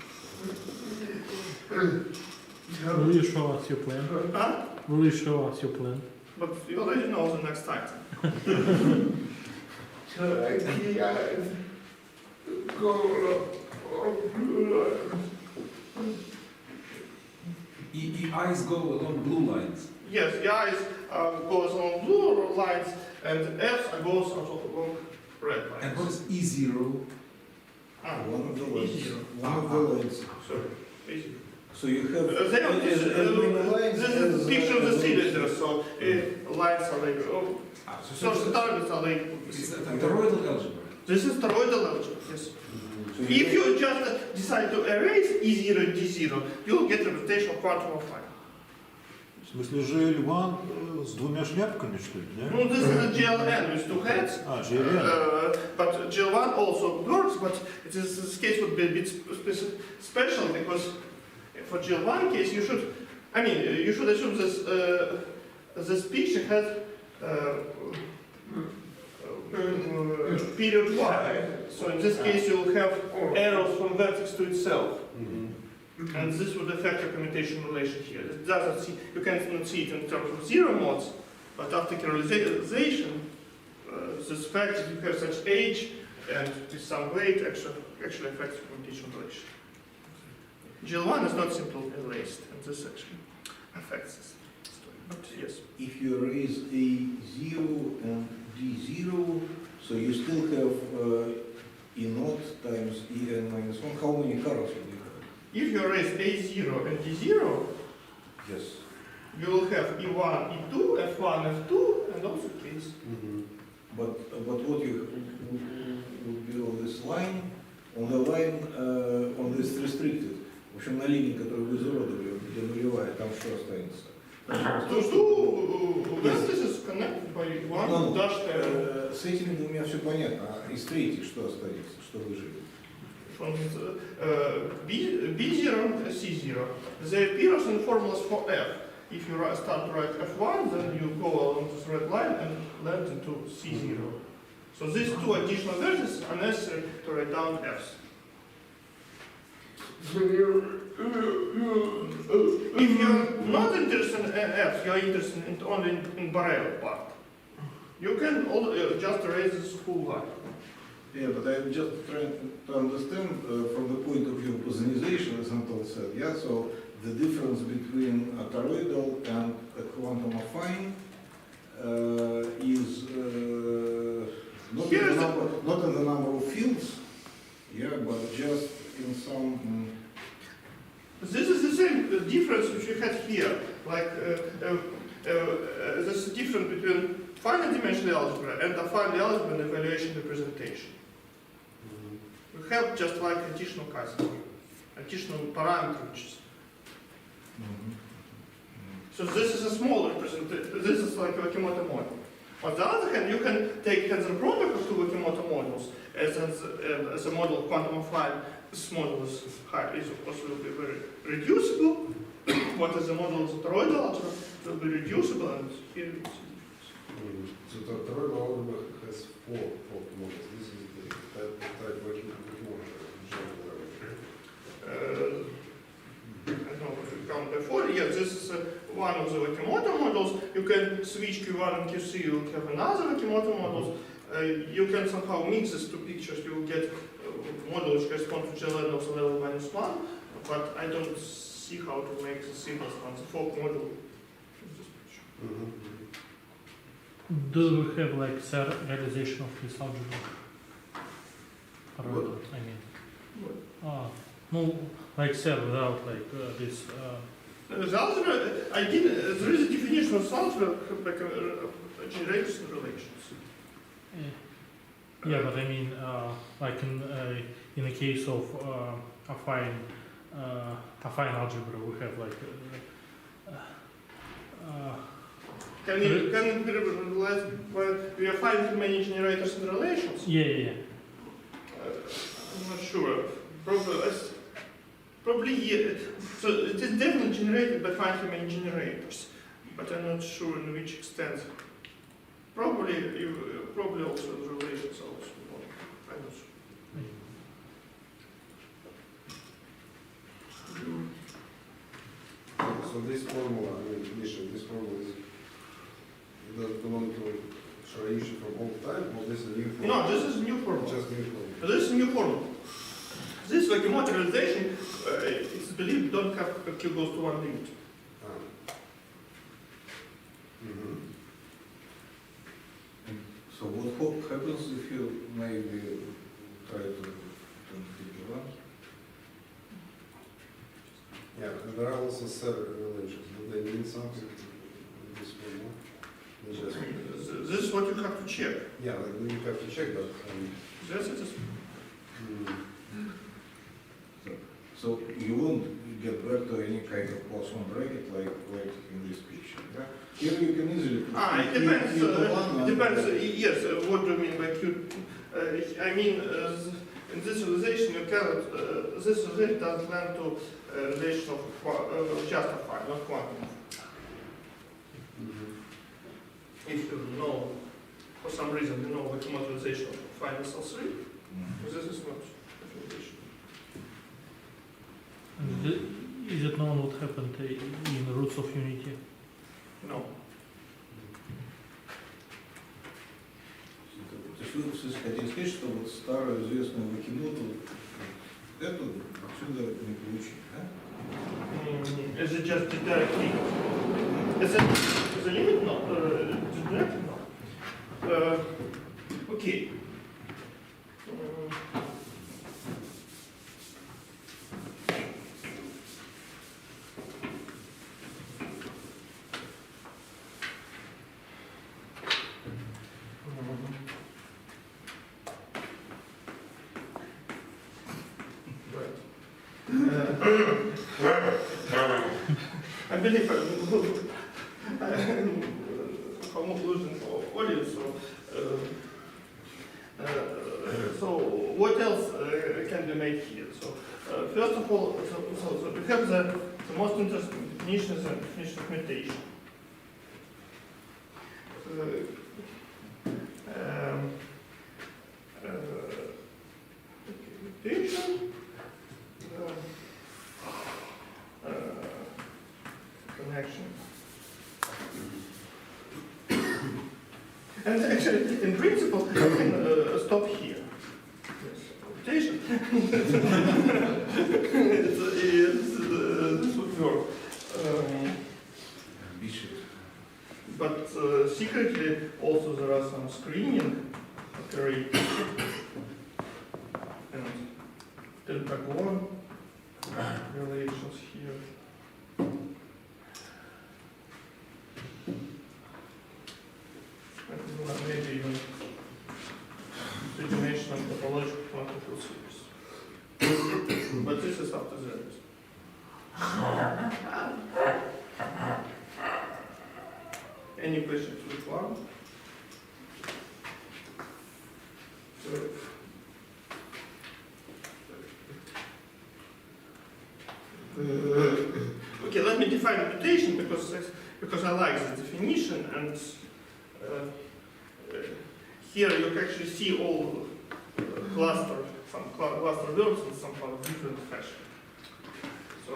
Will you show us your plan? Huh? Will you show us your plan? But you already know the next item. Eyes go along blue lines. Yes, the eyes goes along blue lines and F's goes along red And lines. what is E0? One of the lines. E0. One of the lines. Sorry, easy. So you have This is a picture of the cylinder, so lines are like, so the targets are like. It's a toroidal algebra. This is toroidal algebra, yes. So If you just decide to erase E0 and D0, you'll get representation of quantum affine. В смысле, GL1 с двумя шляпками, что ли, да? No, this is a GLN with two heads. GLN. But GL1 also works, but this case would be a bit special because for GL1 case you should, you should assume this picture has period y. So in this case you will have arrows from vertex to itself. And this would affect your commutation relation here. It doesn't see, you cannot see it in terms of zero modes, but after chiralization, this fact that you have such age and with some weight actually affects your commutation relation. GL1 is not simply erased, and this actually affects this story. But yes. if you erase A0 and D0, so you still have E0 times En minus 1. How many colors will you have? If you erase A0 and D0, Yes. you will have E1, E2, F1, F2, and also Ks. But what you would be on this line, on the line, on this restricted. В общем, на линии, которую вы изуродовали, где нулевая, там что останется? Two vertices connected by one dashed arrow. С этими двумя все понятно, а из третьей что останется, что выживет? From B0 and C0. They appear in formulas for F. If you start to write F1, then you go along this red line and land into C0. So these two additional vertices are necessary to write down Fs. If you're not interested in Fs, you're interested only in Borel part. You can just erase this whole line. Yeah, but I'm just trying to understand from the point of view of bosonization, as Anton said, yeah, so the difference between a toroidal and a quantum affine is not in the number of fields, yeah, but just in some... This is the same difference which you had here, like this difference between finite dimensional algebra and affine algebra and evaluation representation. We have just like additional cases, additional parameters. So this is a small representation. This is like a Wakimoto model. On the other hand, you can take tensor product of two Wakimoto models as a model of quantum affine. This model is also will be very reducible. What is the model of the toroidal algebra will be reducible and here. So the toroidal algebra has four models. This is the type where you I don't know what we count before. Yes, this is one of the Wakimoto models. You can switch Q1 and Q3, you will have another Wakimoto models. You can somehow mix these two pictures, you will get a model which corresponds to GLN of the level -1, but I don't see how to make the simplest one, the Fock model. Do we have like serialization of this algebra? Or What? not, I mean. No, like cell without like this. The algebra, there is a definition of algebra like generators and relations. Yeah, but I mean, like in the case of affine algebra, we have like. Can it be realized when we are finding many generators and relations? Yeah. I'm not sure. Probably yeah. So it is definitely generated by finding many generators, but I'm not sure in which extent. Probably also the relations also. I'm not sure. So this formula, I mean, condition, this formula is, it does belong to Shiraishi from all time, or this is a new formula? No, this is a new formula. Just new formula. This is a new formula. This like materialization, it's believed don't have Q goes to one limit. So what happens if you maybe try to figure out? Yeah, and there are also several relations. Do they mean something in this formula? They just- This is what you have to check. Yeah, like, you have to check that. Yes, it is. So you won't get back to any kind of plus one bracket like in this picture. Yeah? Here you can easily put It depends. Yes, what do you mean by Q? I mean, in this realization, you cannot. This relation doesn't lead to relation of just affine, not quantum. If you know, for some reason, you know the commutarization of affine is L3, this is not relation. And is it known what happened in roots of unity? No. Вы хотите сказать, что вот старую известную Вакиноту эту отсюда не получить, да? Is it just the direct limit? Is the limit not? Direct not? Okay. I believe I'm losing audio, so what else can be made here? So first of all, so we have the most interesting definition is the definition of mutation. Mutation. Connection. And actually, in principle, you can stop here. Yes, mutation. This would work. But secretly, also there are some screening operators. And Pentagon relations here. Maybe even the dimension of topological quantical series. But this is after that. Any questions with one? Okay, let me define mutation because I like the definition, and here you can actually see all some cluster verbs in some kind of different fashion. So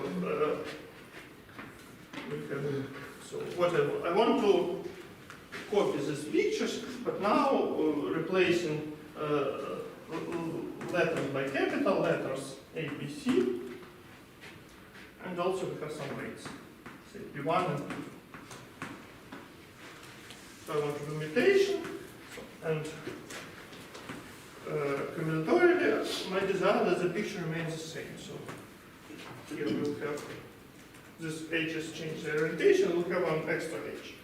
so what I want to copy these pictures, but now replacing letters by capital letters A, B, C, and also we have some rates, say P1 and P2. So I want to do mutation, and combinatorially, my desire that the picture remains the same. So here we'll have this H has changed the orientation, we'll have one extra H.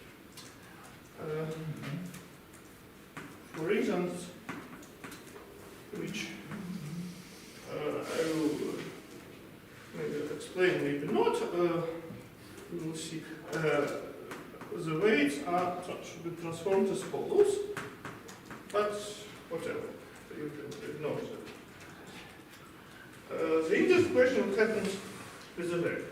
For reasons which I will maybe explain, maybe not, we will see. The weights should be transformed as follows, but whatever, you can ignore that. The interesting question what happens with the variables.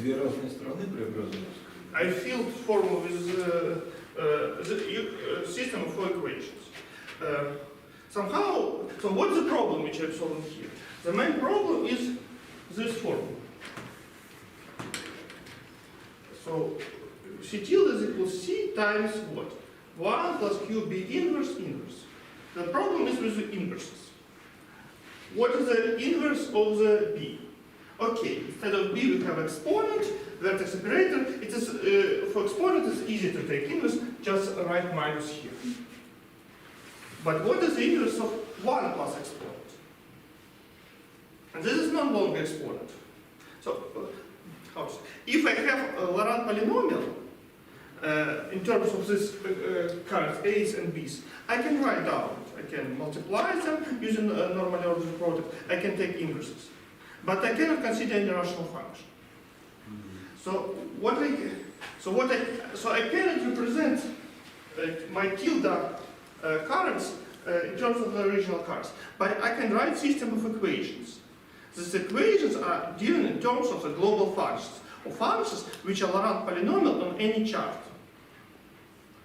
Две разные страны преобразуются. I filled formula with the system of equations. Somehow, so what's the problem which I'm solving here? The main problem is this formula. So C tilde is equal to C times what? 1 plus QB inverse inverse. The problem is with the inverses. What is the inverse of the B? Okay, instead of B we have exponent, vertex operator. It is for exponent it's easy to take inverse, just write minus here. But what is the inverse of 1 plus exponent? And this is no longer exponent. So if I have a Laurent polynomial in terms of this cards A's and B's, I can write down. I can multiply them using a normally ordered product. I can take inverses. But I cannot consider any rational function. So I cannot represent my tilde currents in terms of the original cards. But I can write system of equations. These equations are given in terms of the global functions, or functions which are Laurent polynomial on any chart.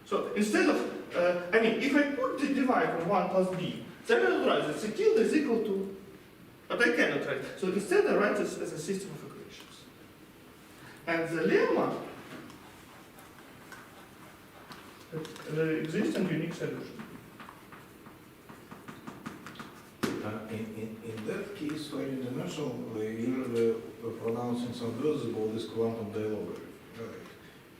So instead of, if I put the divide on 1 plus b, then I will write that C tilde is equal to, but I cannot write. So instead I write this as a system of equations. And the lemma, the existing unique solution. In that case, for international, they usually pronounce in some words about this quantum dialog. Right?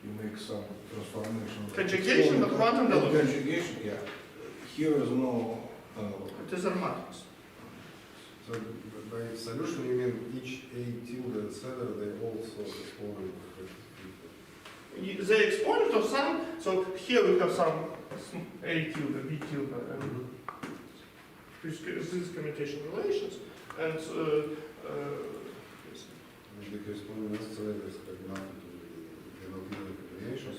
You make some transformation. Conjugation of quantum dialog. Conjugation, yeah. Here is no analog. It is R-matrix. So by solution you mean each A tilde, etc., they also exponent. The exponent of some, so here we have some A tilde, B tilde, and these commutation relations, and The corresponding necessarily is not combinations.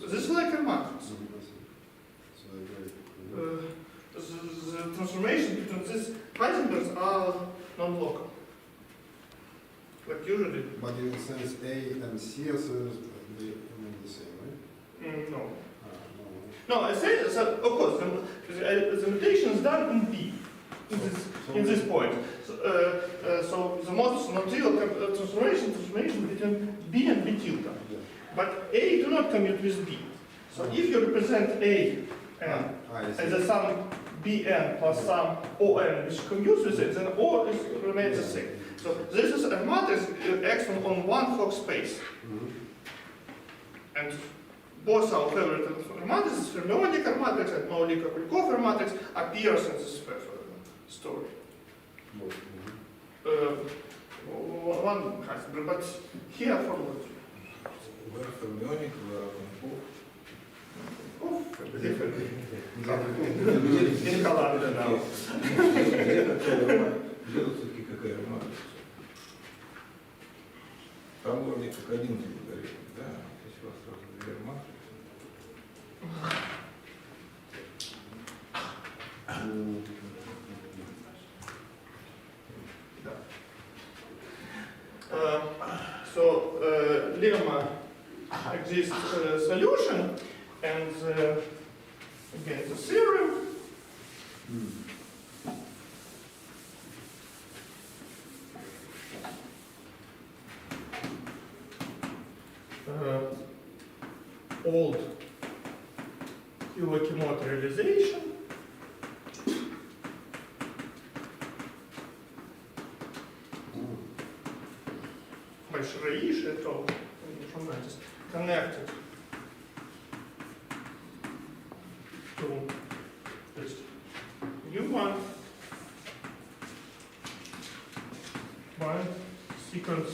this is like a matrix. So The transformation between these Heisenbergs are non-local. Like usually. but in the sense A and C are the same, right? No. No. No, I say, so, of course, the mutation is done in B. So in this point. So the most non-trivial transformation between B and B tilde. But A do not commute with B. So if you represent A as a sum Bn plus sum On which commutes with it, then O remains the same. So this is a matrix acting on one Fock space. And both our favorite matrices, fermionic matrix and Maulik-Kulikov matrix, appears in this story. One Heisenberg, but here for what? Where fermionic, where Kulikov. In Columbia now. Где тут все-таки какая матрица? Там вроде как один алгоритм, да? Здесь у вас сразу две матрицы. So lemma exists solution, and again the theorem. Old Q-Akimota realization. By Shiraishi et al. Connected to this U1 by sequence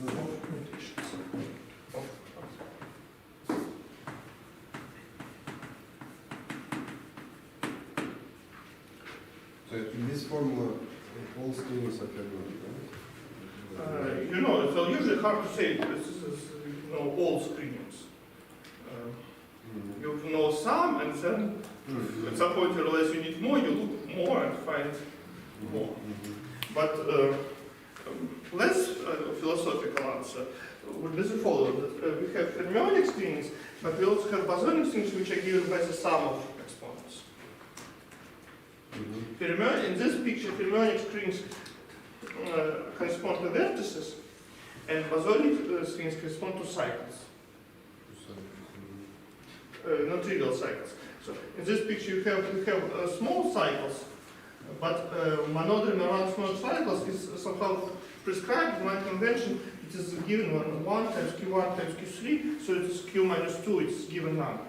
of mutations. So in this formula, all screens are fermionic, right? You know, it's usually hard to say this is all screenings. You know some, and then at some point you realize you need more, you look more and find more. But less philosophical answer would be the following. That, we have fermionic screenings, but we also have bosonic screenings which are given by the sum of exponents. In this picture, fermionic screenings correspond to vertices, and bosonic screenings correspond to cycles. Not trivial cycles. So in this picture you have small cycles, but monodromy around small cycles is somehow prescribed by convention. It is given on 1 times Q1 times Q3, so it is Q minus 2, it's given number.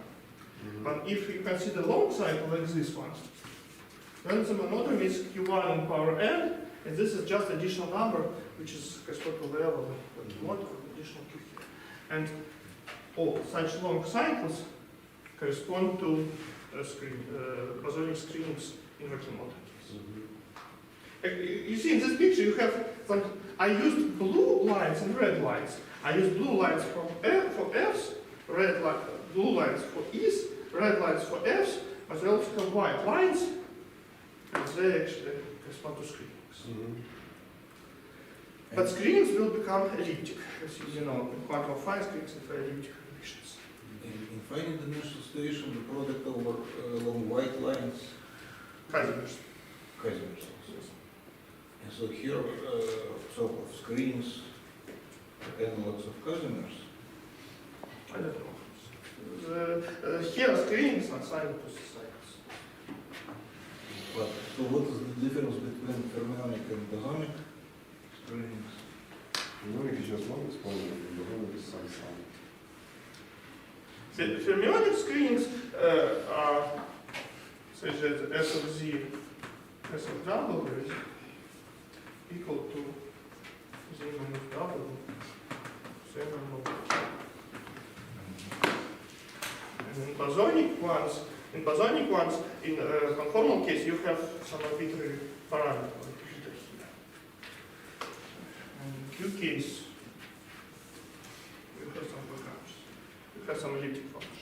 But if you consider long cycle like this one, then the monodromy is Q1 in power n, and this is just additional number, which is correspond to the level of additional Q here. And all such long cycles correspond to bosonic screenings in Mikhail You see, in this picture you have some. I used blue lines and red lines. I used blue lines for F's, blue lines for E's, red lines for F's, but I also have white lines, and they actually correspond to screenings. But screenings will become elliptic. As you know, in quantum affine screenings are elliptic conditions. In finite dimensional situation, the product over along white lines. Heisenberg's. Heisenberg's. And so here, sort of screens, analogs of Heisenberg's. I don't know. Here screenings are assigned to cycles. But so what is the difference between fermionic and bosonic screenings? Fermionic is just one exponent, and bosonic is some sum. The fermionic screenings are such that S of Z, S of W is equal to Z minus W, same number. And in bosonic ones, in conformal case, you have some arbitrary parameter like beta here. And in Q case, you have some Bourgine. You have some elliptic functions.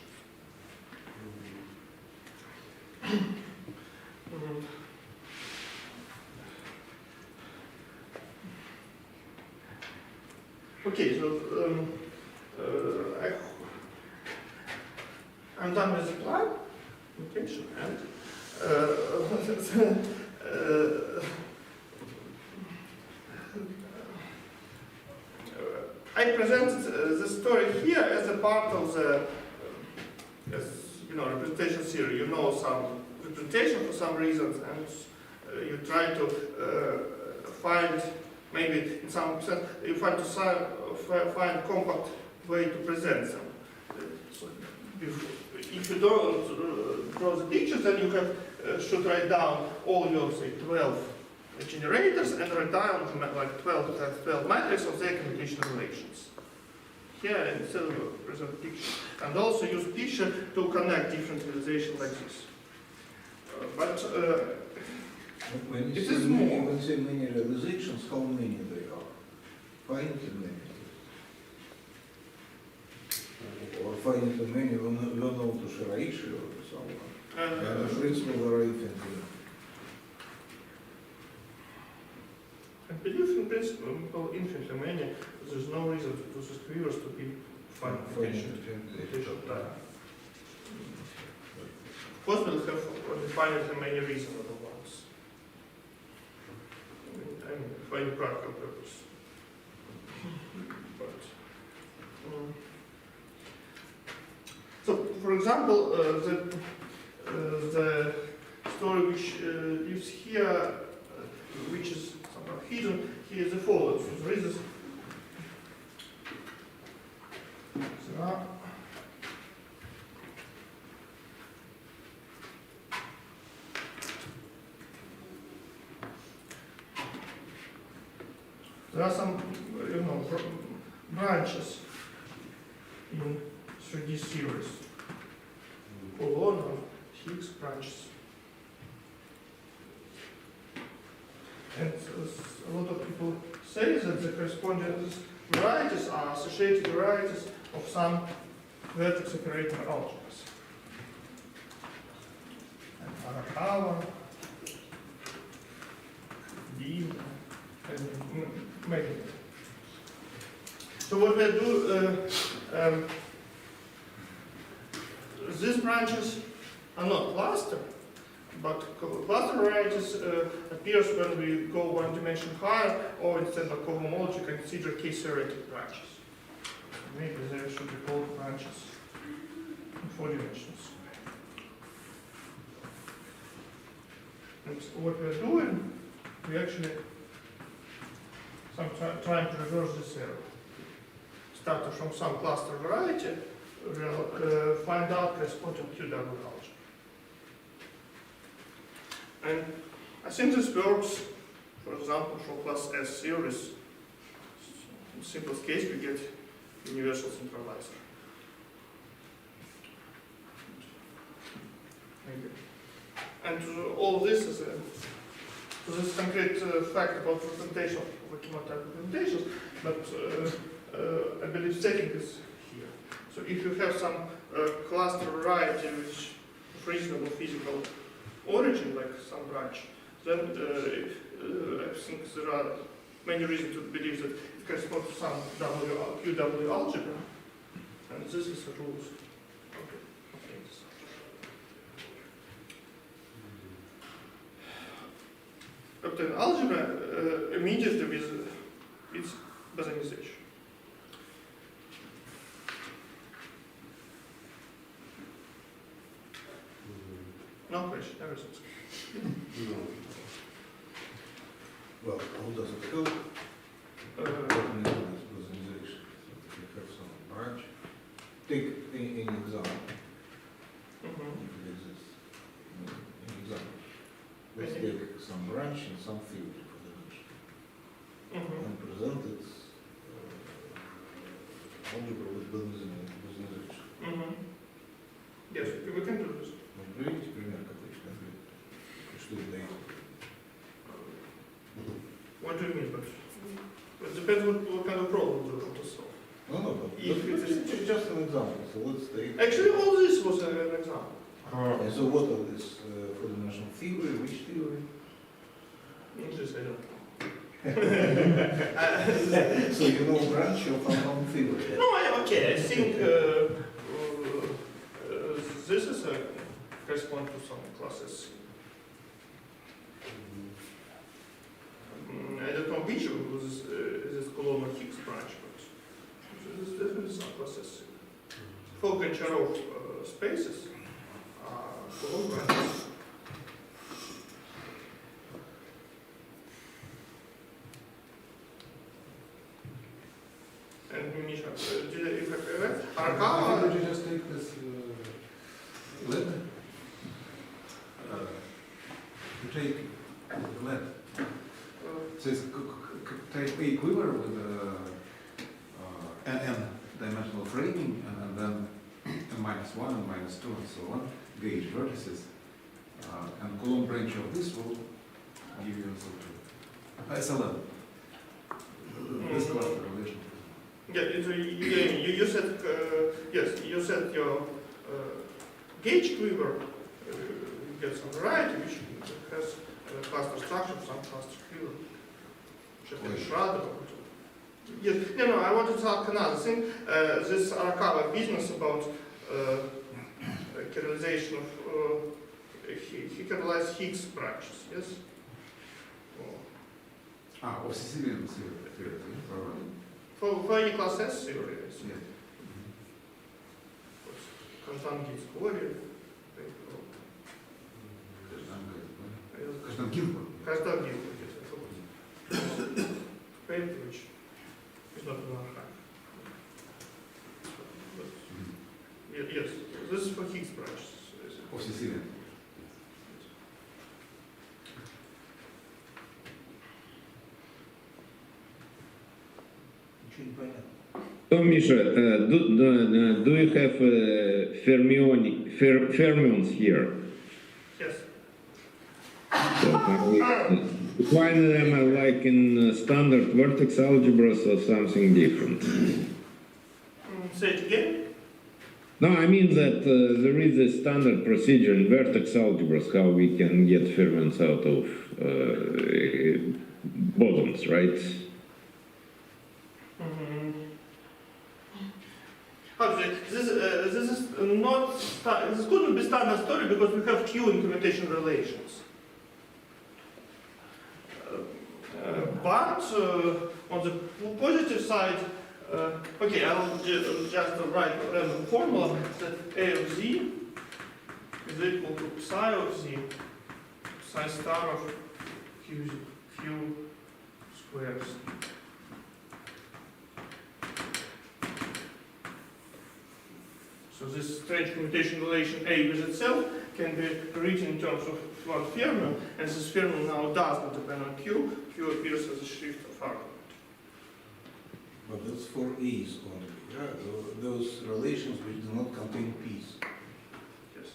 Okay, so I'm done with the plan, mutation, and I presented the story here as a part of the, representation theory. You know some representation for some reasons, and you try to find, maybe in some sense, you find find compact way to present them. So if you don't draw the pictures, then you have should write down all your, say, 12 generators and write down like 12 matrices of their commutation relations. Here, instead of present picture. And also use picture to connect different realizations like this. When it you is say more. many, when you say many realizations, how many they are? Finitely many. Or finitely many, we know to Shiraishi or someone. And in principle, there are infinitely. I believe in principle infinitely many. There's no reason to do this queries to be finite computation time. Of course, we'll have finitely many reasonable ones. I mean, for any practical purpose. But, so, for example, the story which is here, which is somehow hidden, here is the following. So there is this. There are some, branches in 3D series. Colon of Higgs branches. And a lot of people say that the corresponding varieties are associated varieties of some vertex operator algebras. And Arakawa, Beam, and many. So what we do, these branches are not cluster, but cluster varieties appears when we go one dimension higher, or instead of cohomology, consider k-theoretic branches. Maybe they should be called branches in 4 dimensions. And what we're doing, we actually trying to reverse this error. Starting from some cluster variety, we'll find out corresponding QW algebra. And I think this works, for example, for class S series. In the simplest case, we get universal centralizer. And all this is this concrete fact about representation of type representations, but I believe setting is here. So if you have some cluster variety which of reasonable physical origin, like some branch, then I think there are many reasons to believe that it corresponds to some QW algebra, and this is the rules. Okay. Obtain algebra immediately with its bosonization. No question, everything's No. Well, how does it go? What means bosonization? You have some branch. Take any example, if it exists. Any example. Let's take some branch and some field for the branch. And present its algebra with bosonization. Yes, we can do this. Приведите пример какой-то конкретный. Что это дает? What do you mean? But it depends what kind of problem you want to solve. No, but If it is- just an example. So let's take. Actually, all this was an example. And so what are this four-dimensional theory? Which theory? This I don't know. So you know branch of unknown theory. No, okay, I think this is a correspond to some classes this columnar Higgs branch, but this is definitely some classes. Feigin spaces are column branches. And Misha, if I correct, How would you just take this lead? You take lead. So it's type A quiver with n-dimensional framing, and then n-1 and -2 and so on, gauge vertices. And column branch of this will give you SLM. This cluster relation. Yeah, you said yes. You said your gauge quiver gets a variety which has a cluster structure, some cluster quiver. Schrader. Yes. No. I wanted to talk another thing. This Arakawa business about chiralization of he chiralized Higgs branches. Yes. Of Sicilian theory, For any class S theory, yes. Yeah. Констант Гильс теория. Каждый Гилберт. Констант Гильс, which is not an archive. Yes, this is for Higgs branches. Of Sicilian. So, Misha, do you have fermions here? Yes. So, define them like in standard vertex algebras or something different? Say it again. No, I mean that there is a standard procedure in vertex algebras how we can get fermions out of bosons, right? This is not. This couldn't be standard story because we have Q in commutation relations. But on the positive side, okay, I'll just write a random formula that A of Z is equal to psi of Z, psi star of Q squares. So this strange commutation relation A with itself can be written in terms of one fermion, and this fermion now does not depend on Q. Q appears as a shift of argument. But that's for A's only, yeah? Those relations which do not contain P's. Yes.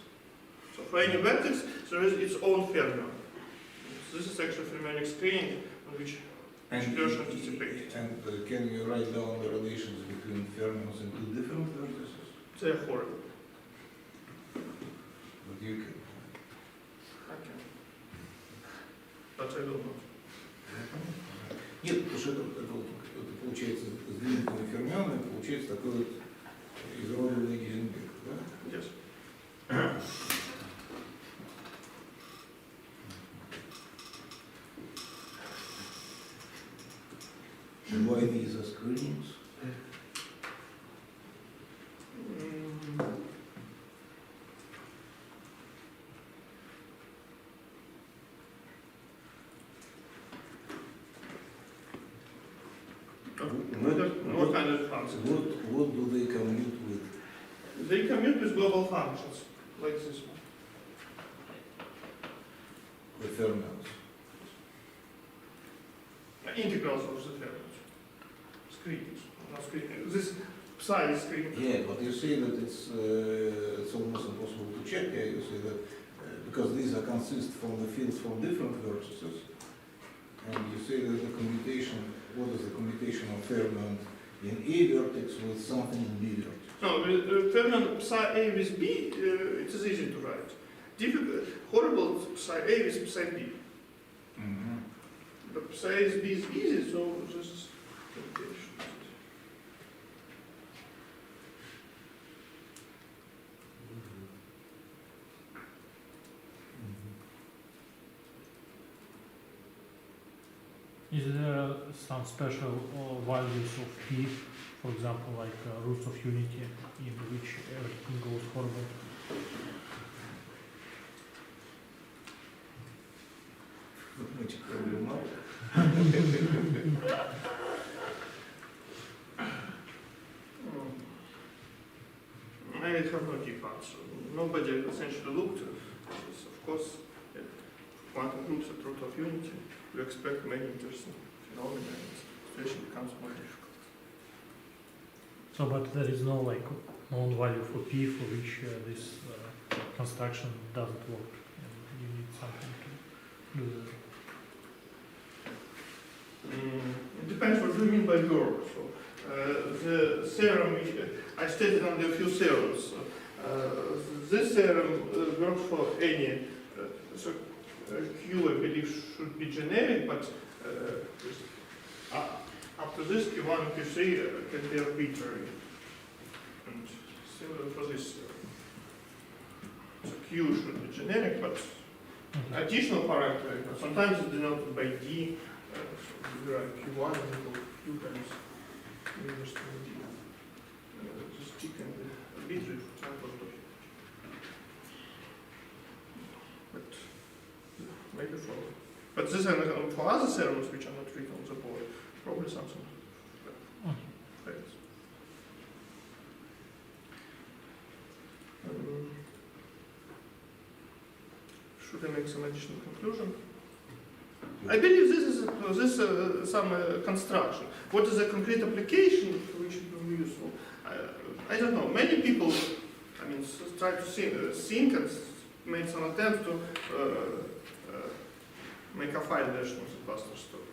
So for any vertex, there is its own fermion. So this is actually fermionic screening on which Shapiro anticipated. And can you write down the relations between fermions in two different vertices? They're horrible. But you can. I can. But I will not. Нет, потому что это получается с длинными фермионами, получается такой вот изуродованный Гейзенберг, да? Yes. And why these are screenings? What kind of functions? What do they commute with? They commute with global functions, like this one. The fermions. Integrals of the fermions. Screenings, not screening. This psi is screening. Yeah, but you say that it's almost impossible to check. Yeah, you say that because these are consist from the fields from different vertices, and you say that the commutation. What is the commutation of fermion in A vertex with something in B vertex? No, fermion psi A with B, it is easy to write. Difficult, horrible psi A with psi B. Mm-hmm. But psi A with B is easy, so this is commutation. Is there some special values of p, for example, like roots of unity, in which everything goes forward? Этих проблем мало. I have no deep answer. Nobody essentially looked at this. Of course, if quantum groups at root of unity, you expect many interesting phenomena, and the situation becomes more difficult. So, but there is no like known value for p for which this construction doesn't work, and you need something to do that. It depends what you mean by work. So, the theorem, I stated only a few theorems. This theorem works for any, so Q, I believe, should be generic, but after this, Q1 and Q3 can be arbitrary. And similar for this theorem. So Q should be generic, but additional parameter, sometimes it's denoted by D. So we write Q1 equal Q times inverse to D. This T can be arbitrary for time point of view. But maybe for. But this and for other theorems which are not written on the board, probably something fails. Should I make some additional conclusion? I believe this is some construction. What is the concrete application which will be useful? I don't know. Many people, I mean, try to think and make some attempt to make a affine version of the cluster story.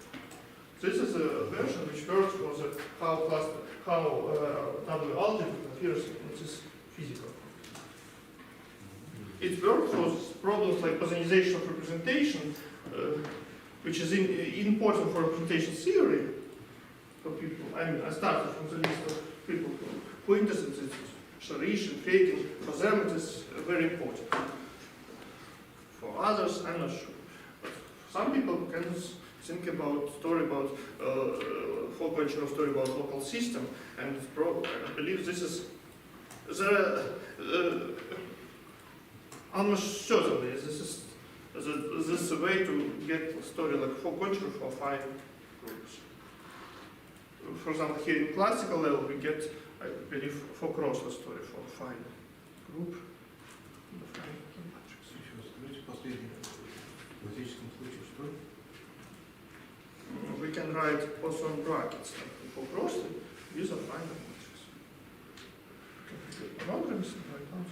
This is a version which works for the how W algebra appears in this physical. It works for problems like bosonization of representation, which is important for representation theory for people. I mean, I started from the list of people who are interested in Shiraishi, Feigin. For them, it is very important. For others, I'm not sure. But some people can think about story about four-dimensional story about local system, and I believe this is almost certainly this is a way to get a story like four-dimensional for affine groups. For example, here in classical level we get, I believe, four-crossless story for affine group. Скажите последнее. В классическом случае что? We can write also in brackets for crossly with affine matrix. Algebras and write down.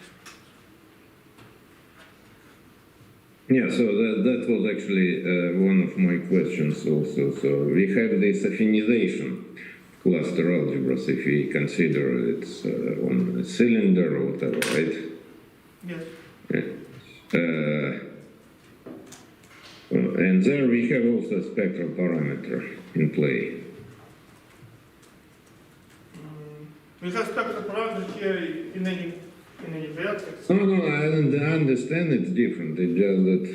Yeah, so that was actually one of my questions also. So we have this affinization cluster algebras if we consider it's on a cylinder or whatever, right? Yes. Yeah. And there we have also a spectral parameter in play. We have spectral parameter here in any vertex. No, I understand it's different. It's just that,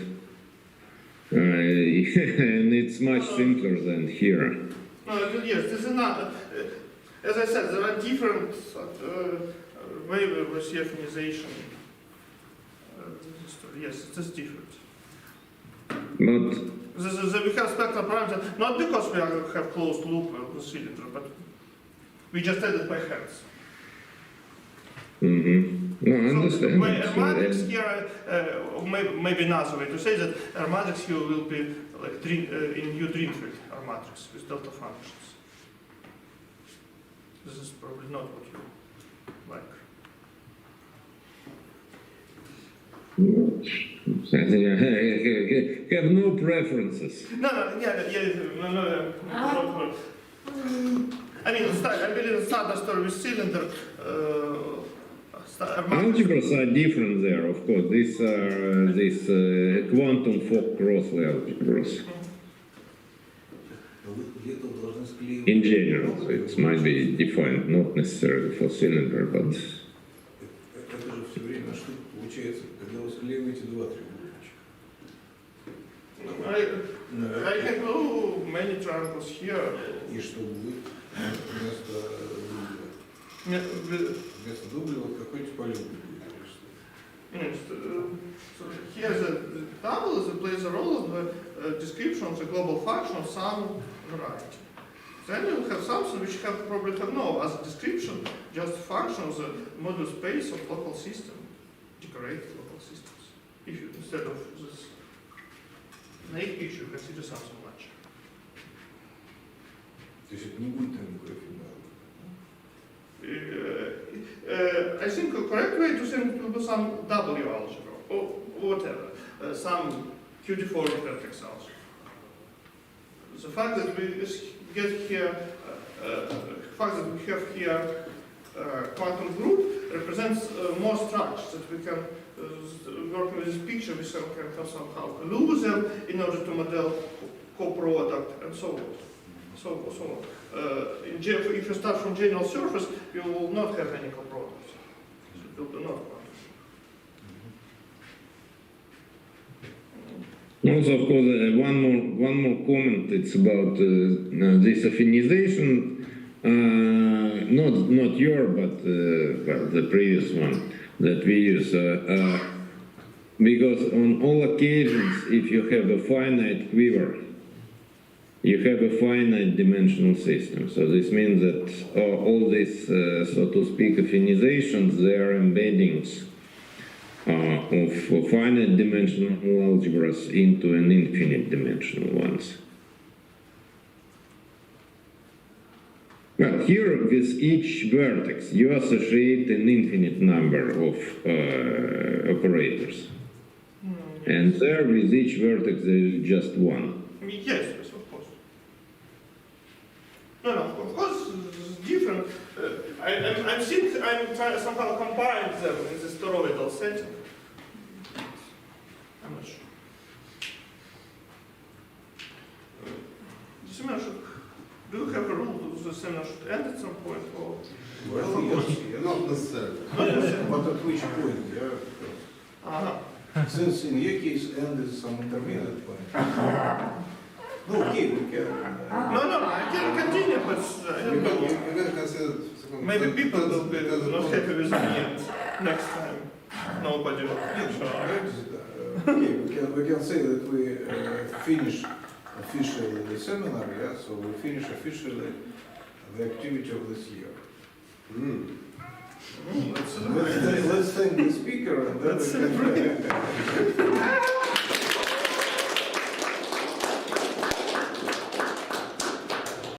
and it's much simpler than here. No, yes, this is not. As I said, there are different ways we see affinization. Yes, it is different. But We have spectral parameter not because we have closed loop of the cylinder, but we just added by hands. no, I understand. So R-matrix here, maybe another way to say that R-matrix here will be like in U-Drinfeld R-matrix with delta functions. This is probably not what you like. I have no preferences. No. I mean, I believe the standard story with cylinder. Algebras are different there, of course. These are quantum four-crossley algebras. In general, so it might be defined not necessarily for cylinder, but Это же все время штука получается, когда вы склеиваете два треугольничка. I can do many triangles here. И что будет? Вместо дубля. Вместо дубля вот какой типология будет? Или что? Yes, so here the double plays a role of the description of the global function of some variety. Then you have something which have probably have no as a description, just function of the module space of local system, decorated local systems. If you instead of this snake picture, consider something larger. То есть это не будет там никакой фигуры. I think the correct way to think will be some W algebra or whatever, some QD4 vertex algebra. The fact that we get here, fact that we have here quantum group represents more structures that we can work with this picture. We can have somehow lose them in order to model coproduct and so on. If you start from general surface, you will not have any coproducts. It will be not quantum. Also, of course, one more comment. It's about this affinization. Not your, but well, the previous one that we use. Because on all occasions, if you have a finite quiver, you have a finite dimensional system. So this means that all these, so to speak, affinizations, they are embeddings of finite dimensional algebras into an infinite dimensional ones. Well, here with each vertex you associate an infinite number of operators. And there with each vertex there is just one. Yes, of course. No, of course it's different. I think I'm trying to somehow combine them in this toroidal setting. I'm not sure. Do you have a rule that the seminar should end at some point? Or? Well, yes, not necessarily. But at which point? Uh-huh. Since in your case n is some intermediate point. No, okay, we can. No, I can continue, but I don't know. You can consider. Maybe people will be not happy with me and next time. Nobody will. Okay, we can say that we finish officially the seminar, yeah? So we finish officially the activity of this year. Let's Let's thank the speaker and then we can...